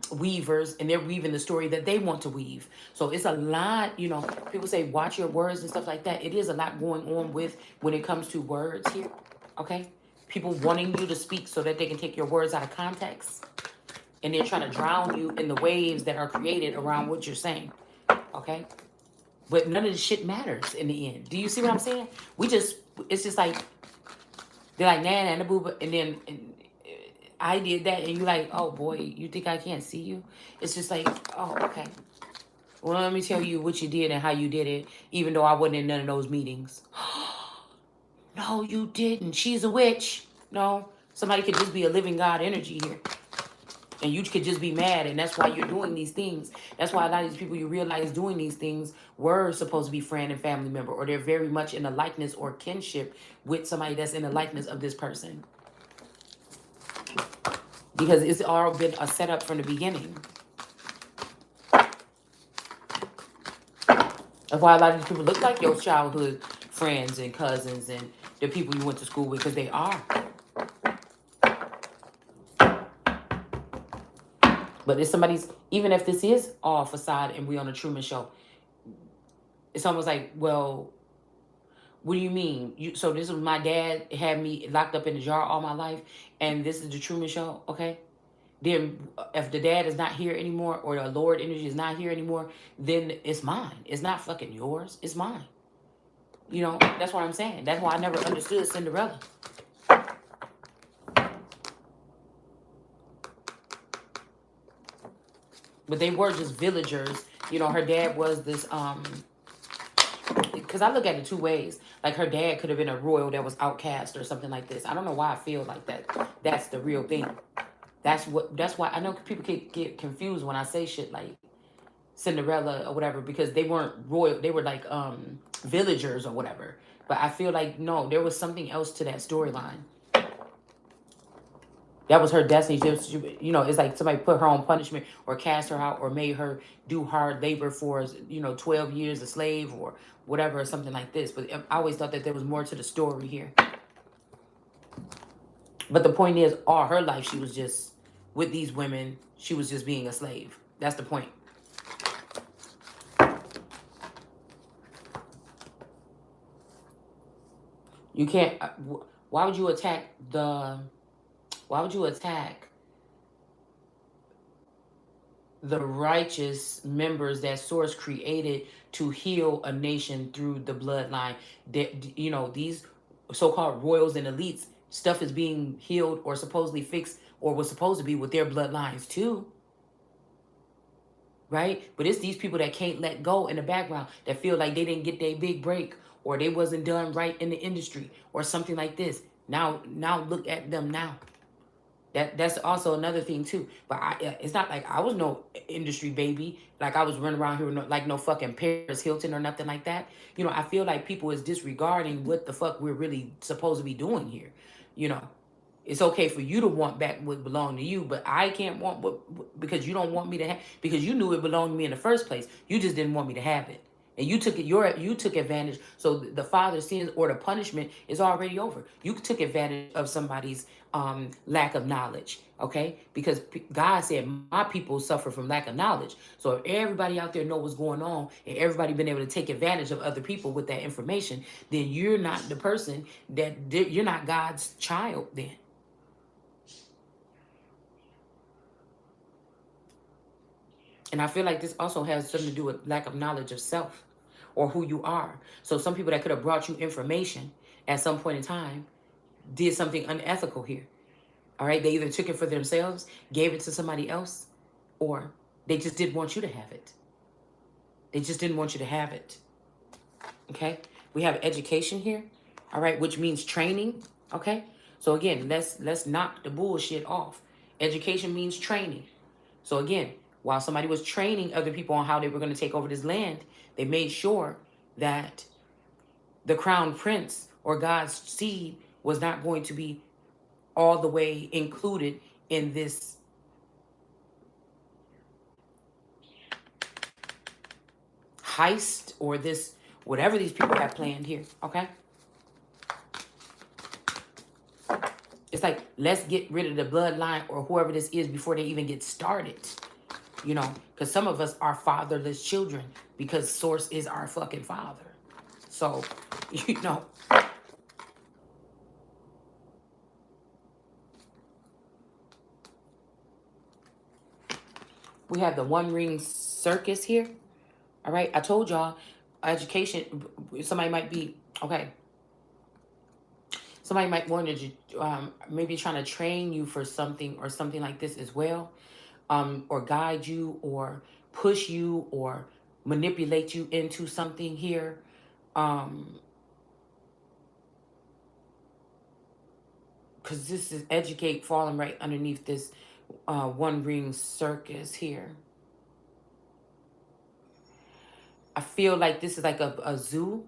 weavers, and they're weaving the story that they want to weave. So it's a lot, people say watch your words and stuff like that. It is a lot going on with when it comes to words here. Okay, people wanting you to speak so that they can take your words out of context, and they're trying to drown you in the waves that are created around what you're saying. Okay, but none of this shit matters in the end. Do you see what I'm saying? It's just like they're like nah, nah, boo, and then I did that, and you like, oh boy, you think I can't see you? It's just like, oh, okay. Well, let me tell you what you did and how you did it, even though I wasn't in none of those meetings. No, you didn't. She's a witch. No, somebody could just be a living God energy here. And you could just be mad, and that's why you're doing these things. That's why a lot of these people you realize doing these things were supposed to be friend and family member, or they're very much in a likeness or kinship with somebody that's in the likeness of this person. Because it's all been a setup from the beginning. That's why a lot of these people look like your childhood friends and cousins and the people you went to school with, because they are. But it's somebody's, even if this is all facade and we on a Truman Show, it's almost like, well, what do you mean? So this was my dad had me locked up in a jar all my life, and this is the Truman Show, okay? Then if the dad is not here anymore, or the Lord energy is not here anymore, then it's mine. It's not fucking yours. It's mine. That's what I'm saying. That's why I never understood Cinderella. But they were just villagers. Her dad was this because I look at it two ways. Like her dad could have been a royal that was outcast or something like this. I don't know why I feel like that. That's the real thing. That's why I know people can get confused when I say shit like Cinderella or whatever, because they weren't royal. They were like villagers or whatever. But I feel like no, there was something else to that storyline. That was her destiny. It's like somebody put her on punishment or cast her out or made her do hard labor for, 12 years a slave or whatever, or something like this. But I always thought that there was more to the story here. But the point is, all her life, she was just with these women. She was just being a slave. That's the point. You can't. Why would you attack the? Why would you attack the righteous members that Source created to heal a nation through the bloodline? These so-called royals and elites, stuff is being healed or supposedly fixed or was supposed to be with their bloodlines too. Right? But it's these people that can't let go in the background, that feel like they didn't get their big break, or they wasn't done right in the industry or something like this. Now look at them now. That's also another thing too. But it's not like I was no industry baby. Like I was running around here like no fucking Paris Hilton or nothing like that. I feel like people is disregarding what the fuck we're really supposed to be doing here. It's okay for you to want back what belonged to you, but I can't want what, because you don't want me to have, because you knew it belonged to me in the first place. You just didn't want me to have it. And you took advantage. So the father's sins or the punishment is already over. You took advantage of somebody's lack of knowledge, okay? Because God said, my people suffer from lack of knowledge. So if everybody out there know what's going on and everybody been able to take advantage of other people with that information, then you're not the person you're not God's child then. And I feel like this also has something to do with lack of knowledge of self or who you are. So some people that could have brought you information at some point in time did something unethical here. All right. They either took it for themselves, gave it to somebody else, or they just didn't want you to have it. They just didn't want you to have it. Okay. We have education here. All right. Which means training. Okay. So again, let's knock the bullshit off. Education means training. So again, while somebody was training other people on how they were going to take over this land, they made sure that the crown prince or God's seed was not going to be all the way included in this heist or this whatever these people have planned here. Okay, it's like, let's get rid of the bloodline or whoever this is before they even get started. You know, because some of us are fatherless children because Source is our fucking father. So, you know, we have the One Ring Circus here. All right, I told y'all, education. Somebody might be okay. Somebody might want to maybe trying to train you for something or something like this as well, or guide you or push you or manipulate you into something here. Because this is educate falling right underneath this One Ring Circus here. I feel like this is like a zoo,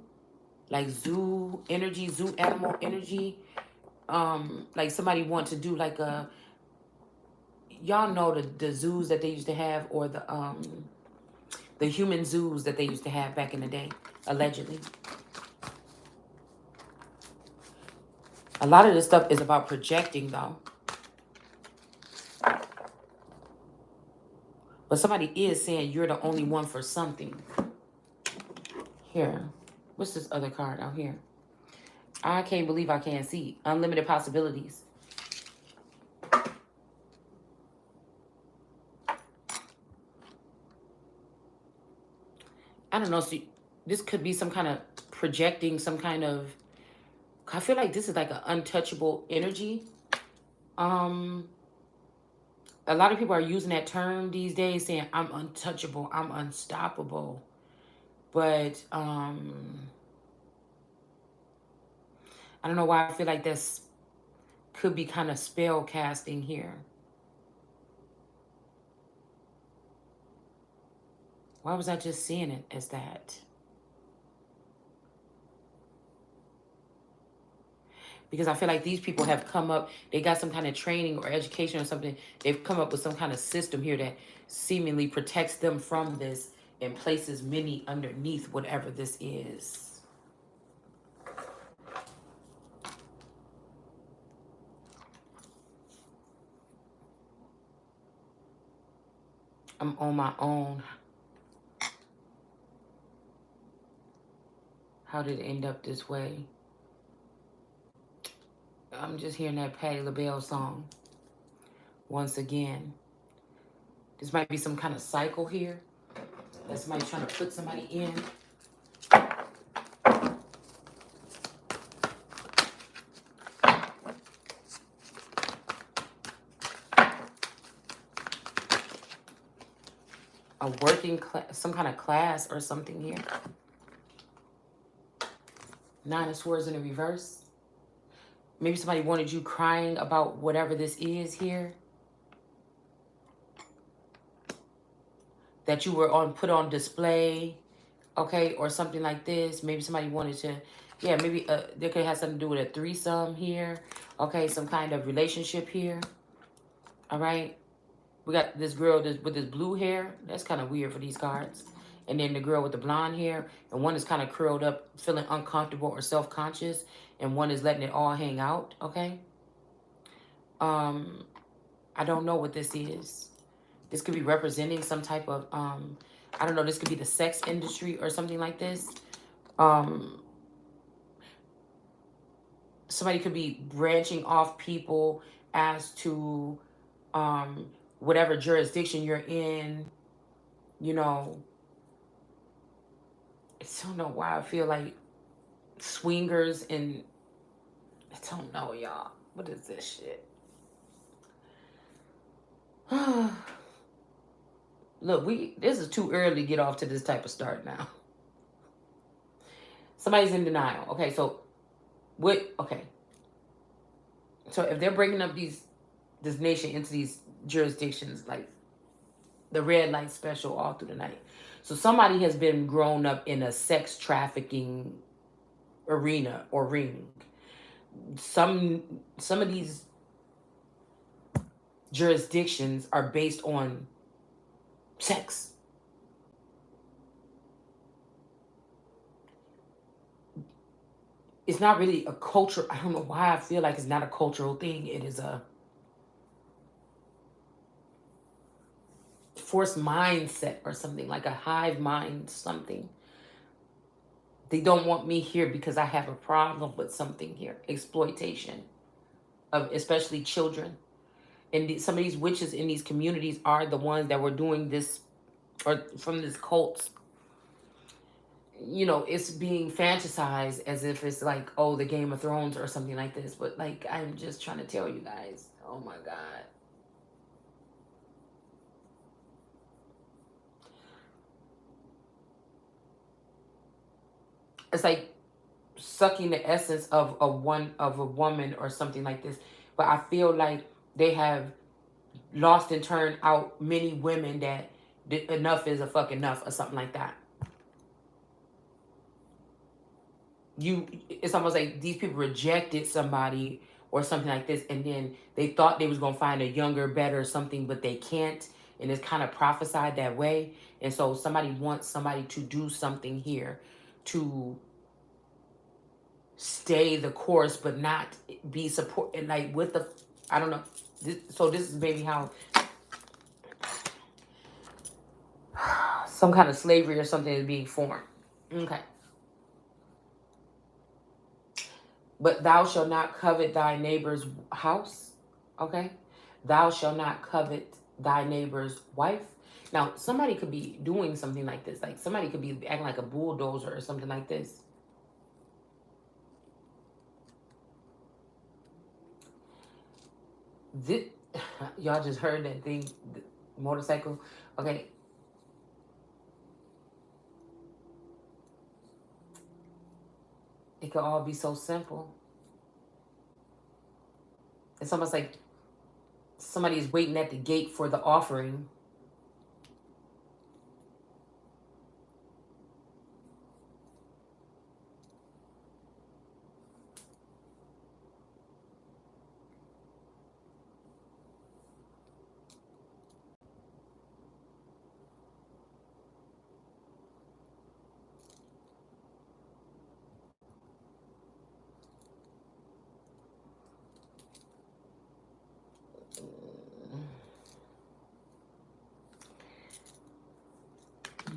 like zoo energy, zoo animal energy. Like somebody want to do like a, y'all know the zoos that they used to have, or the human zoos that they used to have back in the day, allegedly. A lot of this stuff is about projecting though. But somebody is saying you're the only one for something. Here. What's this other card out here? I can't believe I can't see. Unlimited possibilities. I don't know. So this could be some kind of projecting, some kind of... I feel like this is like an untouchable energy. A lot of people are using that term these days, saying I'm untouchable, I'm unstoppable. But I don't know why I feel like this could be kind of spell casting here. Why was I just seeing it as that? Because I feel like these people have come up, they got some kind of training or education or something. They've come up with some kind of system here that seemingly protects them from this and places many underneath whatever this is. I'm on my own. How did it end up this way? I'm just hearing that Patti LaBelle song once again. This might be some kind of cycle here that somebody's trying to put somebody in. A working class, some kind of class or something here. Nine of Swords in the reverse. Maybe somebody wanted you crying about whatever this is here. That you were put on display, okay, or something like this. Maybe somebody wanted to, yeah, maybe they could have something to do with a threesome here, okay, some kind of relationship here. All right, we got this girl with this blue hair. That's kind of weird for these cards. And then the girl with the blonde hair, and one is kind of curled up, feeling uncomfortable or self-conscious, and one is letting it all hang out, okay? I don't know what this is. This could be representing some type of, I don't know, this could be the sex industry or something like this. Somebody could be branching off people as to whatever jurisdiction you're in, you know. I don't know why I feel like swingers and I don't know, y'all. What is this shit? Look, this is too early to get off to this type of start now. Somebody's in denial. Okay, so okay. So if they're breaking up this nation into these jurisdictions, like the red light special all through the night. So somebody has been grown up in a sex trafficking arena or ring. Some some of these jurisdictions are based on sex. It's not really a culture. I don't know why I feel like it's not a cultural thing. It is a forced mindset or something, like a hive mind something. They don't want me here because I have a problem with something here. Exploitation of especially children. And some of these witches in these communities are the ones that were doing this, or from this cult. You know, it's being fantasized as if it's like, oh, the Game of Thrones or something like this. But like, I'm just trying to tell you guys, oh my God. It's like sucking the essence of a woman or something like this. But I feel like they have lost and turned out many women that enough is a fuck enough or something like that. It's almost like these people rejected somebody or something like this, and then they thought they was gonna find a younger, better something, but they can't, and it's kind of prophesied that way. And so somebody wants somebody to do something here to stay the course, but not be support, and like with the, I don't know. So this is maybe how some kind of slavery or something is being formed. Okay. But thou shalt not covet thy neighbor's house. Okay. Thou shalt not covet thy neighbor's wife. Now, somebody could be doing something like this. Like somebody could be acting like a bulldozer or something like this. This y'all just heard that thing, the motorcycle. Okay. It could all be so simple. It's almost like somebody is waiting at the gate for the offering.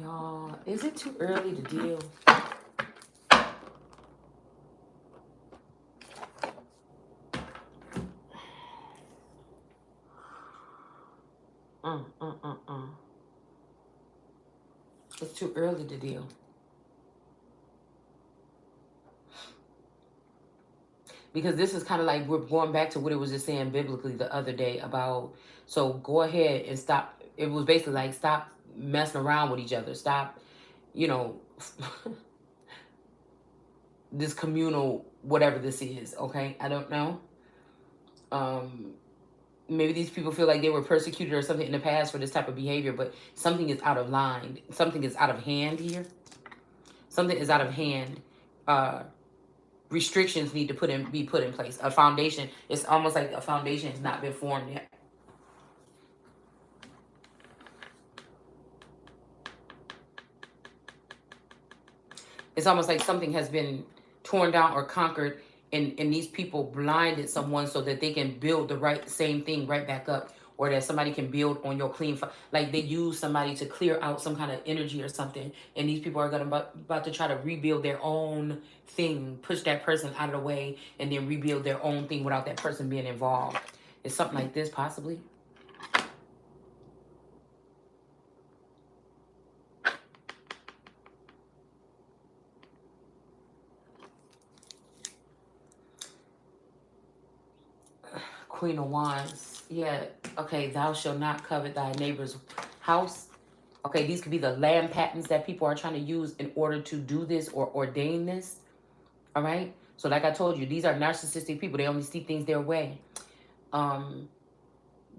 Y'all, is it too early to deal? Mm, mm, mm, mm. It's too early to deal. Because this is kind of like we're going back to what it was just saying biblically the other day about, so go ahead and stop. It was basically like, stop messing around with each other. Stop, you know, this communal, whatever this is, okay? I don't know. Um, Maybe these people feel like they were persecuted or something in the past for this type of behavior, but something is out of line. Something is out of hand here. Something is out of hand. Restrictions need to be put in place. A foundation, it's almost like a foundation has not been formed yet. It's almost like something has been torn down or conquered, and these people blinded someone so that they can build the right same thing right back up, or that somebody can build on your like they use somebody to clear out some kind of energy or something, and these people are gonna about to try to rebuild their own thing, push that person out of the way, and then rebuild their own thing without that person being involved. It's something like this possibly. Queen of Wands. Yeah. Okay. Thou shalt not covet thy neighbor's house. Okay. These could be the land patents that people are trying to use in order to do this or ordain this. All right. So, like I told you, these are narcissistic people. They only see things their way. Um,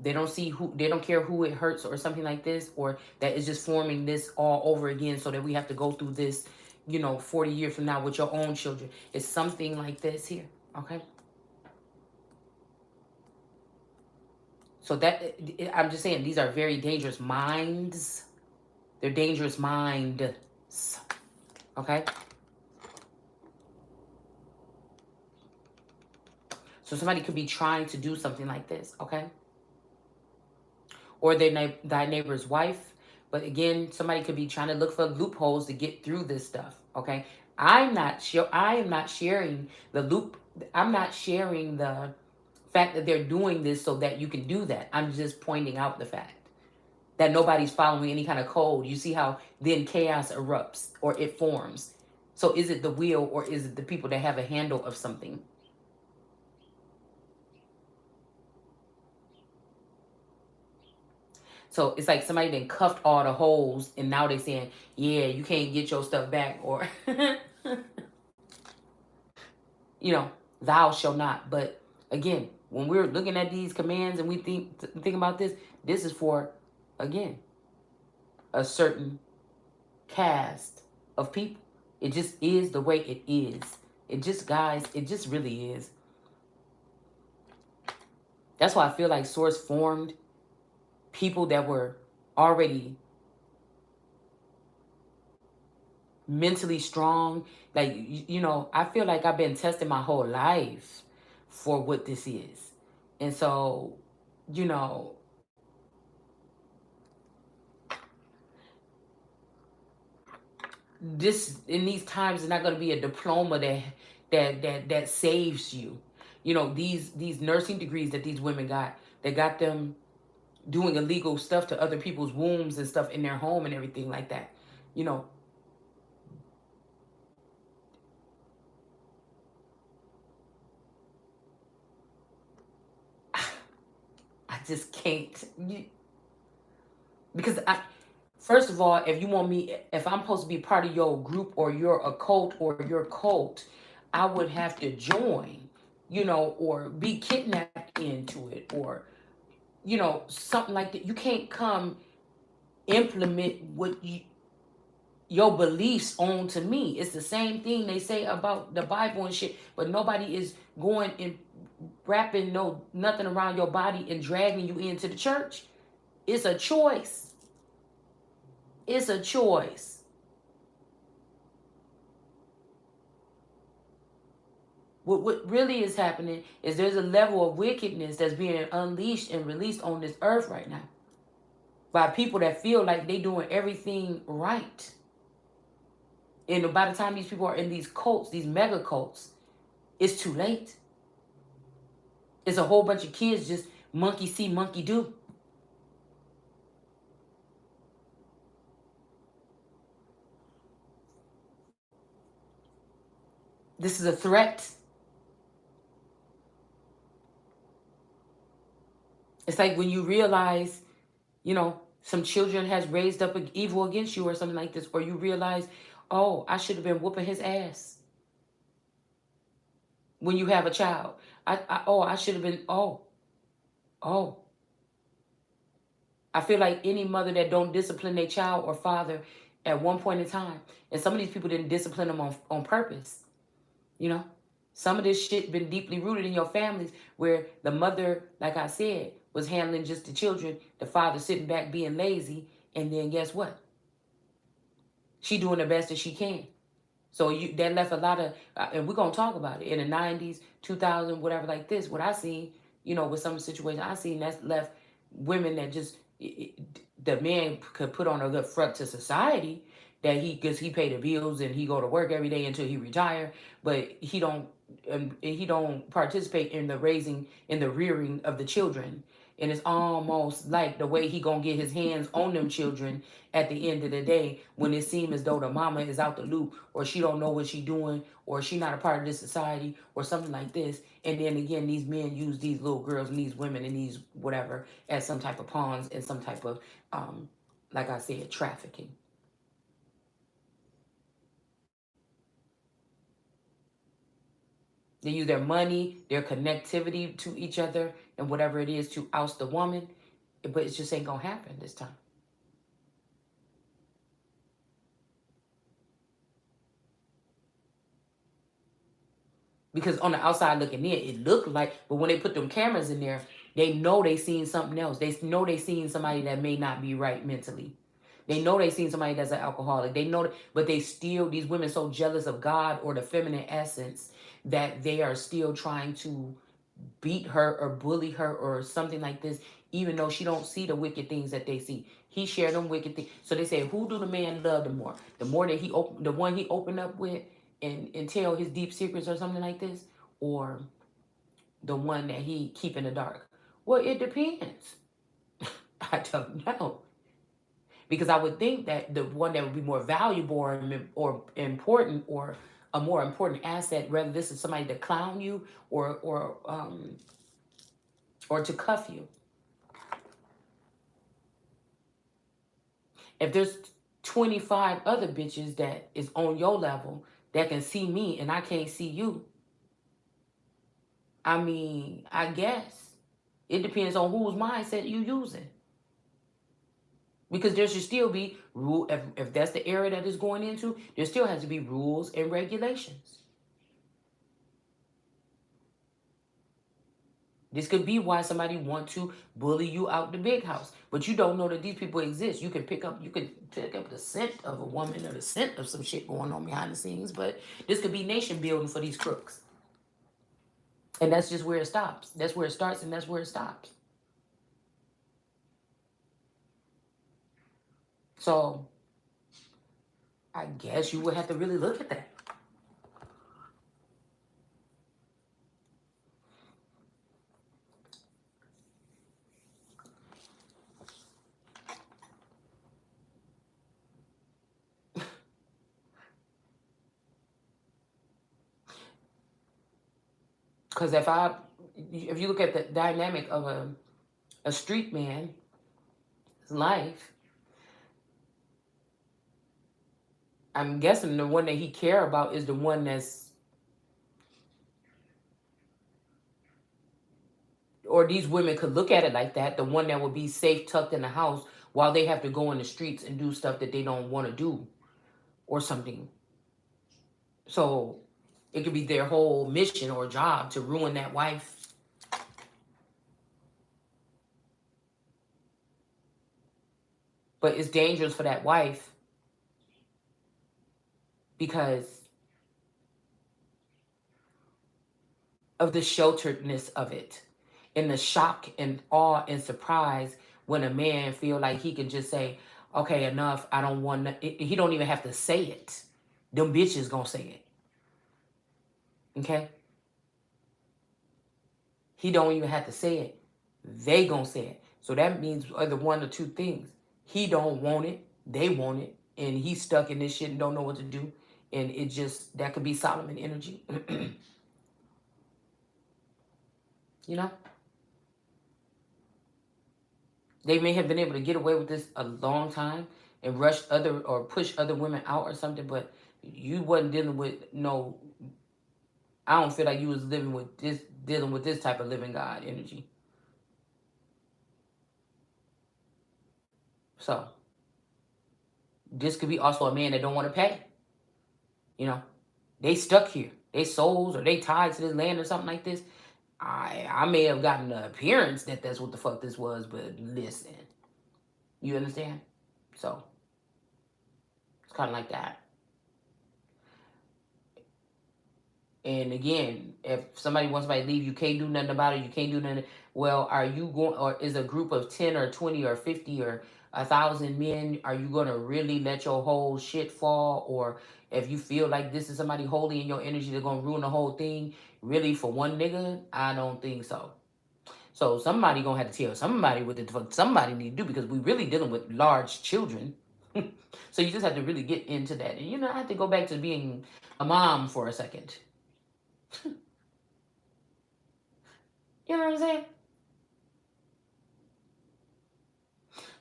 they don't see who. They don't care who it hurts or something like this, or that is just forming this all over again, so that we have to go through this. 40 years from now with your own children. It's something like this here. Okay. So that, I'm just saying, these are very dangerous minds. They're dangerous minds. Okay. So somebody could be trying to do something like this. Okay. Or thy neighbor's wife. But again, somebody could be trying to look for loopholes to get through this stuff. Okay. I'm not sure. I am not sharing the loop. I'm not sharing the fact that they're doing this so that you can do that. I'm just pointing out the fact that nobody's following any kind of code. You see how then chaos erupts or it forms. So is it the will or is it the people that have a handle of something? So it's like somebody then cuffed all the holes and now they saying, yeah, you can't get your stuff back, or you know, thou shall not. But again, when we're looking at these commands and we think about this is for, again, a certain cast of people. It just is the way it is. It just, guys, it just really is. That's why I feel like Source formed people that were already mentally strong. Like, I feel like I've been testing my whole life for what this is. And so, you know, this in these times is not going to be a diploma that saves you. These nursing degrees that these women got, they got them doing illegal stuff to other people's wombs and stuff in their home and everything like that. You know, I just can't. Because first of all, if you want me, if I'm supposed to be part of your group or your occult or your cult, I would have to join, or be kidnapped into it, or something like that. You can't come implement what your beliefs onto me. It's the same thing they say about the Bible and shit, but nobody is going and wrapping nothing around your body and dragging you into the church. It's a choice. It's a choice. What really is happening is there's a level of wickedness that's being unleashed and released on this earth right now by people that feel like they doing everything right. And by the time these people are in these cults, these mega cults, it's too late. It's a whole bunch of kids just monkey see, monkey do. This is a threat. It's like when you realize, some children has raised up evil against you or something like this, or you realize, oh, I should have been whooping his ass. When you have a child, I should have been, oh. I feel like any mother that don't discipline their child or father at one point in time, and some of these people didn't discipline them on purpose, you know. Some of this shit been deeply rooted in your families where the mother, like I said, was handling just the children, the father sitting back being lazy, and then guess what? She doing the best that she can. So that left a lot of, and we're gonna talk about it in the '90s, 2000, whatever like this. What I seen, with some situations I seen, that's left women that just the man could put on a good front to society that because he pay the bills and he go to work every day until he retire, but he don't participate in the raising in the rearing of the children. And it's almost like the way he gonna get his hands on them children at the end of the day when it seems as though the mama is out the loop or she don't know what she doing or she not a part of this society or something like this. And then again, these men use these little girls and these women and these whatever as some type of pawns and some type of like I said, trafficking. They use their money, their connectivity to each other, and whatever it is to oust the woman. But it just ain't gonna happen this time. Because on the outside looking in, it looked like, but when they put them cameras in there, they know they seen something else. They know they seen somebody that may not be right mentally. They know they seen somebody that's an alcoholic. They know, but they still, these women so jealous of God or the feminine essence that they are still trying to beat her or bully her or something like this, even though she don't see the wicked things that they see. He shared them wicked things. So they say, who do the man love the more? The more that the one he opened up with and tell his deep secrets or something like this, or the one that he keep in the dark? Well, it depends. I don't know. Because I would think that the one that would be more valuable or important or a more important asset, whether this is somebody to clown you or to cuff you. If there's 25 other bitches that is on your level that can see me and I can't see you, I mean, I guess it depends on whose mindset you using. Because there should still be rule if that's the area that is going into, there still has to be rules and regulations. This could be why somebody want to bully you out the big house, but you don't know that these people exist. You can pick up the scent of a woman or the scent of some shit going on behind the scenes, but this could be nation building for these crooks. And that's just where it stops. That's where it starts and that's where it stops. So I guess you would have to really look at that. Because if you look at the dynamic of a street man's life, I'm guessing the one that he care about is the one that's, or these women could look at it like that, the one that would be safe tucked in the house while they have to go in the streets and do stuff that they don't want to do or something. So it could be their whole mission or job to ruin that wife. But it's dangerous for that wife because of the shelteredness of it and the shock and awe and surprise when a man feel like he can just say, okay, enough, I don't want to. He don't even have to say it. Them bitches gonna say it. Okay? He don't even have to say it. They gonna say it. So that means either one or two things. He don't want it. They want it. And he's stuck in this shit and don't know what to do. And it just, that could be Solomon energy. You know? They may have been able to get away with this a long time and rush other or push other women out or something, but you wasn't dealing with no, I don't feel like you was dealing with this type of living God energy. So this could be also a man that don't want to pay. You know, they stuck here. They souls or they tied to this land or something like this. I may have gotten the appearance that that's what the fuck this was, but listen, you understand? So it's kind of like that. And again, if somebody wants somebody to leave, you can't do nothing about it. You can't do nothing. Well, are you going, or is a group of 10 or 20 or 50 or 1,000 men, are you going to really let your whole shit fall? Or if you feel like this is somebody holy in your energy, they're going to ruin the whole thing, really, for one nigga? I don't think so. So somebody going to have to tell somebody what the fuck somebody need to do, because we really dealing with large children. So you just have to really get into that. And, I have to go back to being a mom for a second. You know what I'm saying?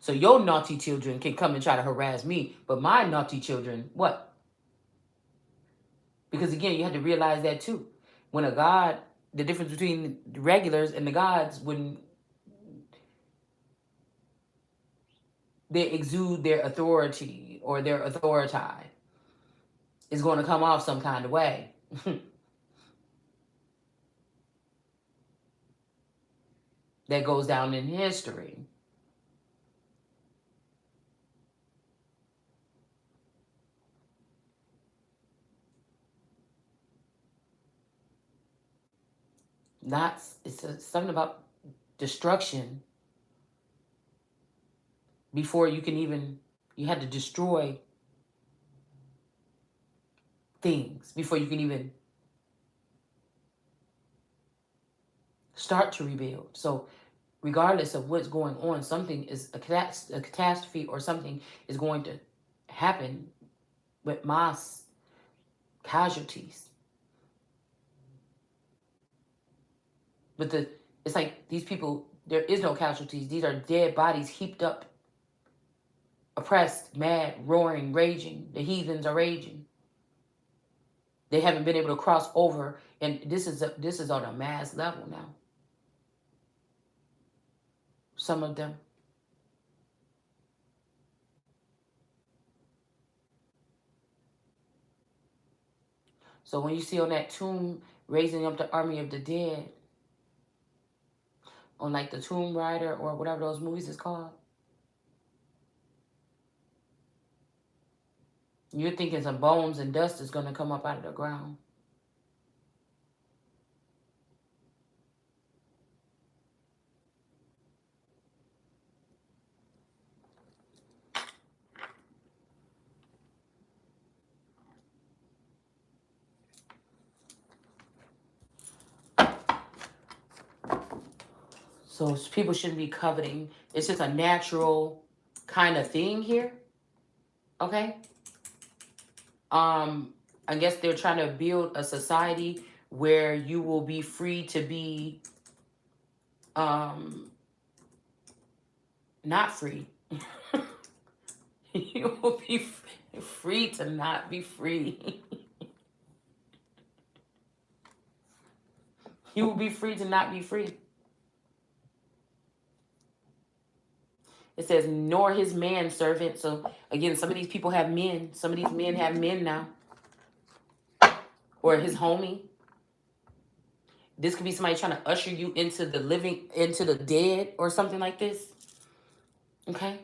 So your naughty children can come and try to harass me, but my naughty children, what? Because again, you have to realize that too. When a God, the difference between the regulars and the gods, when they exude their authority or their authority, is going to come off some kind of way. that goes down in history. Not something about destruction before you can even, you had to destroy things before you can even start to rebuild. So regardless of what's going on, something is a catastrophe or something is going to happen with mass casualties. But it's like these people, there is no casualties. These are dead bodies heaped up, oppressed, mad, roaring, raging. The heathens are raging. They haven't been able to cross over, and this is on a mass level now. Some of them. So when you see on that tomb raising up the army of the dead, on like the Tomb Raider or whatever those movies is called, you're thinking some bones and dust is going to come up out of the ground. So people shouldn't be coveting. It's just a natural kind of thing here. Okay? I guess they're trying to build a society where you will be free to be not free. You will be free to not be free. You will be free to not be free. It says, nor his manservant. So again, some of these people have men. Some of these men have men now. Or his homie. This could be somebody trying to usher you into the living, into the dead, or something like this. Okay?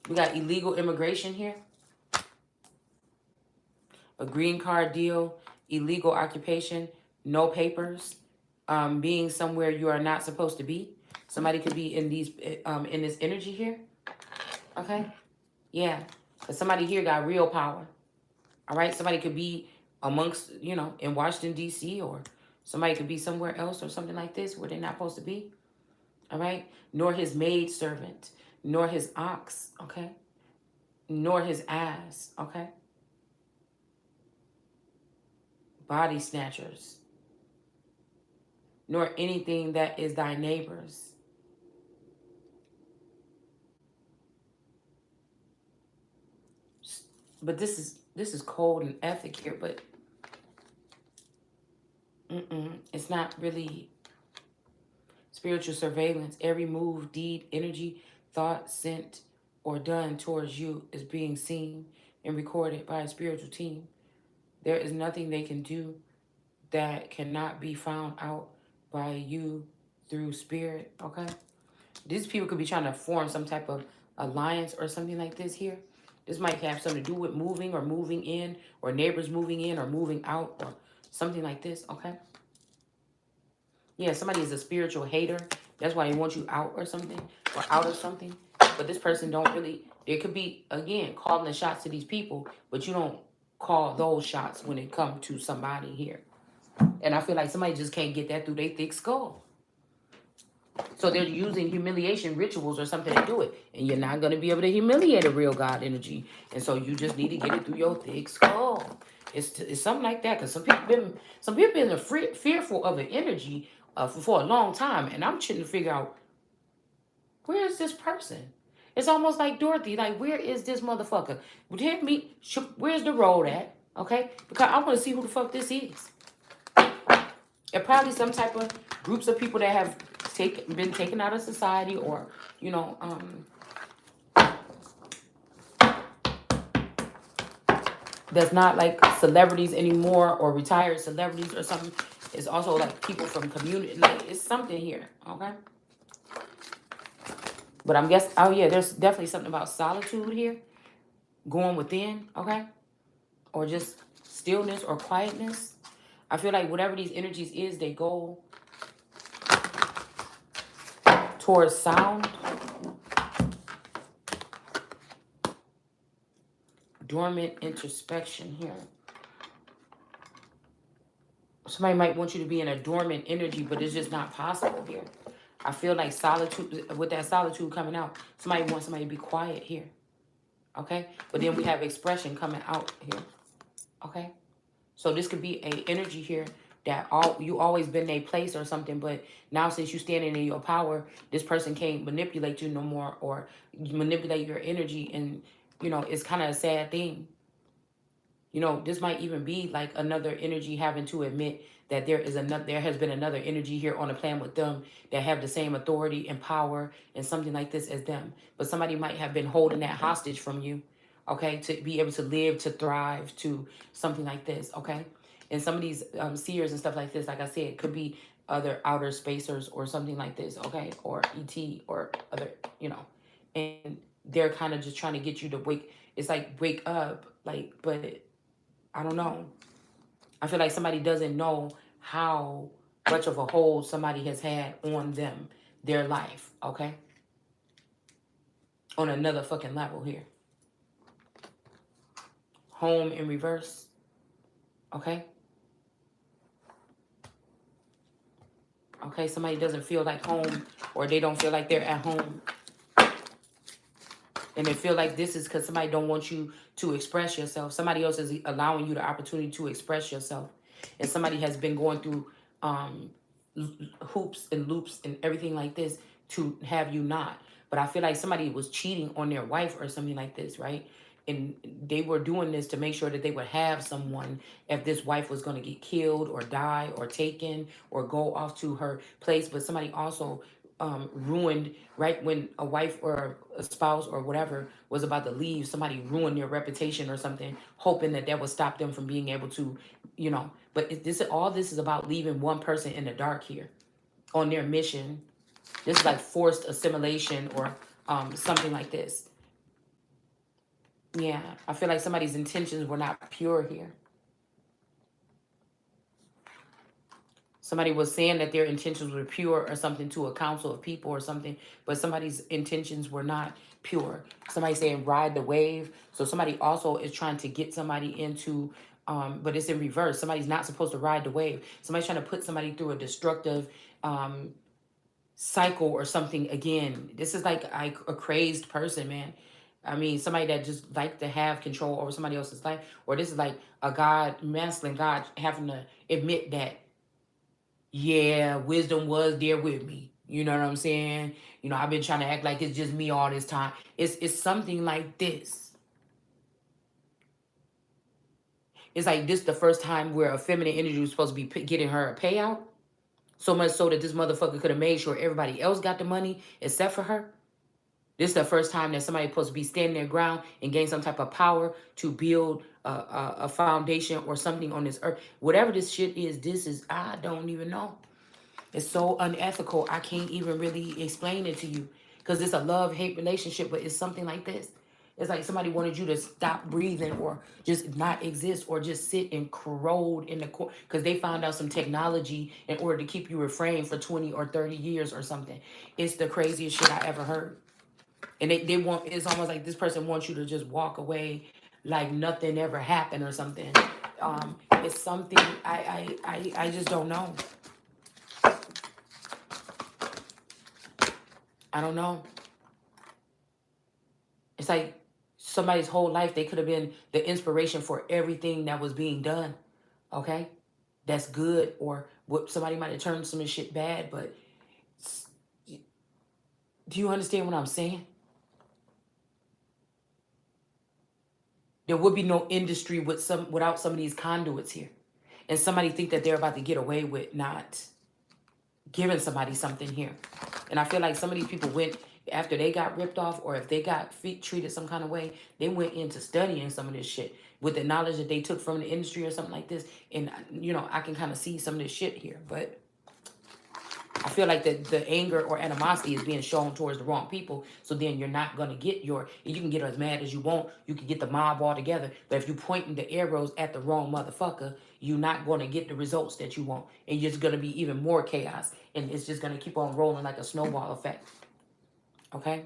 We got illegal immigration here. A green card deal, illegal occupation, no papers, being somewhere you are not supposed to be. Somebody could be in these in this energy here. Okay? Yeah. Because somebody here got real power. All right? Somebody could be amongst, in Washington, D.C., or somebody could be somewhere else or something like this where they're not supposed to be. All right? Nor his maid servant, nor his ox, okay? Nor his ass, okay? Body snatchers, nor anything that is thy neighbor's. But this is cold and ethic here, but it's not really spiritual surveillance. Every move, deed, energy, thought, sent, or done towards you is being seen and recorded by a spiritual team. There is nothing they can do that cannot be found out by you through spirit, okay? These people could be trying to form some type of alliance or something like this here. This might have something to do with moving or moving in, or neighbors moving in or moving out, or something like this, okay? Yeah, somebody is a spiritual hater. That's why they want you out or something, or out of something. But this person don't really, there could be, again, calling the shots to these people, but you don't call those shots when it comes to somebody here. And I feel like somebody just can't get that through their thick skull. So they're using humiliation rituals or something to do it. And you're not going to be able to humiliate a real God energy. And so you just need to get it through your thick skull. It's something like that. Because some people been fearful of an energy for a long time. And I'm trying to figure out, where is this person? It's almost like Dorothy. Like, where is this motherfucker? Where's the road at? Okay? Because I want to see who the fuck this is. And probably some type of groups of people that have been taken out of society, or, that's not like celebrities anymore, or retired celebrities or something. It's also like people from community. Like it's something here. Okay. But I'm guessing, oh yeah, there's definitely something about solitude here, going within, okay? Or just stillness or quietness. I feel like whatever these energies is, they go towards sound, dormant introspection here. Somebody might want you to be in a dormant energy, but it's just not possible here. I feel like solitude, with that solitude coming out, somebody wants somebody to be quiet here, okay? But then we have expression coming out here, okay? So this could be a energy here that you always been in a place or something, but now since you standing in your power, this person can't manipulate you no more or manipulate your energy, and it's kind of a sad thing. This might even be like another energy having to admit that there has been another energy here on the planet with them that have the same authority and power and something like this as them. But somebody might have been holding that hostage from you, okay, to be able to live, to thrive, to something like this, okay? And some of these seers and stuff like this, like I said, could be other outer spacers or something like this, okay? Or ET or other, and they're kind of just trying to get you to wake. It's like wake up, like, but I don't know. I feel like somebody doesn't know how much of a hold somebody has had on them, their life, okay? On another fucking level here. Home in reverse, okay? Okay, somebody doesn't feel like home, or they don't feel like they're at home. And they feel like this is because somebody don't want you to express yourself. Somebody else is allowing you the opportunity to express yourself. And somebody has been going through hoops and loops and everything like this to have you not. But I feel like somebody was cheating on their wife or something like this, right? And they were doing this to make sure that they would have someone if this wife was going to get killed or die or taken or go off to her place. But somebody also ruined, right when a wife or a spouse or whatever was about to leave, somebody ruined their reputation or something, hoping that would stop them from being able to, But all this is about leaving one person in the dark here on their mission. This is like forced assimilation or something like this. Yeah, I feel like somebody's intentions were not pure here. Somebody was saying that their intentions were pure or something to a council of people or something, but somebody's intentions were not pure. Somebody saying ride the wave. So somebody also is trying to get somebody into, but it's in reverse. Somebody's not supposed to ride the wave. Somebody's trying to put somebody through a destructive cycle or something again. This is like a crazed person, man. I mean, somebody that just like to have control over somebody else's life. Or this is like a God, masculine God having to admit that, yeah, wisdom was there with me. You know what I'm saying? I've been trying to act like it's just me all this time. It's something like this. It's like this the first time where a feminine energy was supposed to be getting her a payout. So much so that this motherfucker could have made sure everybody else got the money except for her. This is the first time that somebody's supposed to be standing their ground and gain some type of power to build a foundation or something on this earth. Whatever this shit is, I don't even know. It's so unethical. I can't even really explain it to you because it's a love-hate relationship, but it's something like this. It's like somebody wanted you to stop breathing or just not exist or just sit and corrode in the court because they found out some technology in order to keep you refrained for 20 or 30 years or something. It's the craziest shit I ever heard. And they want, it's almost like this person wants you to just walk away like nothing ever happened or something. It's something I just don't know. I don't know. It's like somebody's whole life, they could have been the inspiration for everything that was being done. Okay? That's good. Or what somebody might have turned some shit bad, but do you understand what I'm saying? There would be no industry without some of these conduits here. And somebody think that they're about to get away with not giving somebody something here. And I feel like some of these people went, after they got ripped off or if they got treated some kind of way, they went into studying some of this shit. with the knowledge that they took from the industry or something like this. And, you know, I can kind of see some of this shit here. But I feel like the anger or animosity is being shown towards the wrong people. So then you're not going to get you can get as mad as you want. You can get the mob all together. But if you're pointing the arrows at the wrong motherfucker, you're not going to get the results that you want. And you're just going to be even more chaos. And it's just going to keep on rolling like a snowball effect. Okay?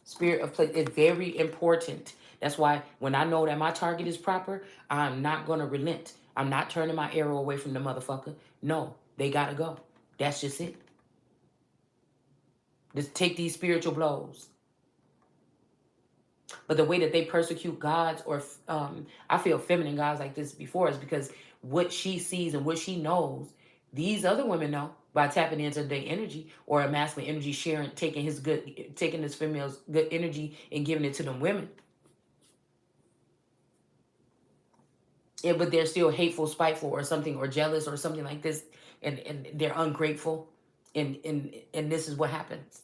Spirit of place is very important. That's why when I know that my target is proper, I'm not going to relent. I'm not turning my arrow away from the motherfucker. No, they got to go. That's just it. Just take these spiritual blows. But the way that they persecute gods or I feel feminine gods like this before is because what she sees and what she knows, these other women know by tapping into their energy or a masculine energy sharing, taking this female's good energy and giving it to them women. Yeah, but they're still hateful, spiteful, or something, or jealous, or something like this, and they're ungrateful, and this is what happens.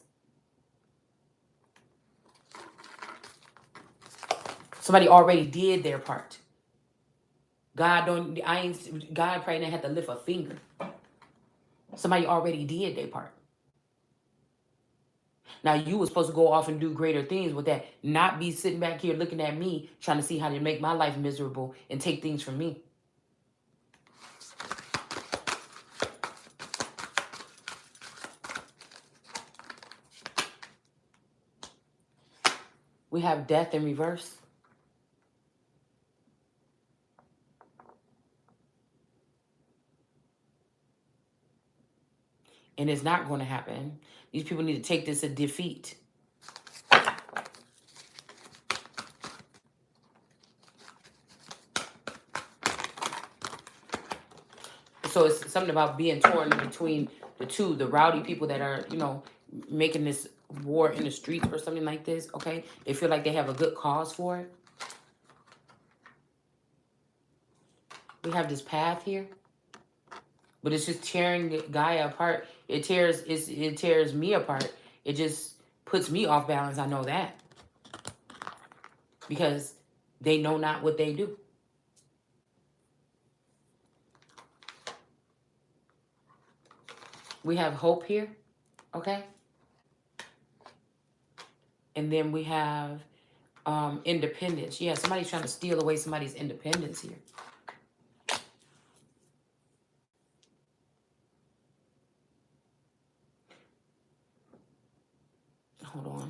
Somebody already did their part. God probably didn't have to lift a finger. Somebody already did their part. Now you were supposed to go off and do greater things with that, not be sitting back here looking at me, trying to see how to make my life miserable and take things from me. We have death in reverse. And it's not going to happen. These people need to take this as defeat. So it's something about being torn between the two, the rowdy people that are, you know, making this war in the streets or something like this, okay? They feel like they have a good cause for it. We have this path here. But it's just tearing Gaia apart. It tears me apart. It just puts me off balance. I know that. Because they know not what they do. We have hope here. Okay? And then we have independence. Yeah, somebody's trying to steal away somebody's independence here. Hold on.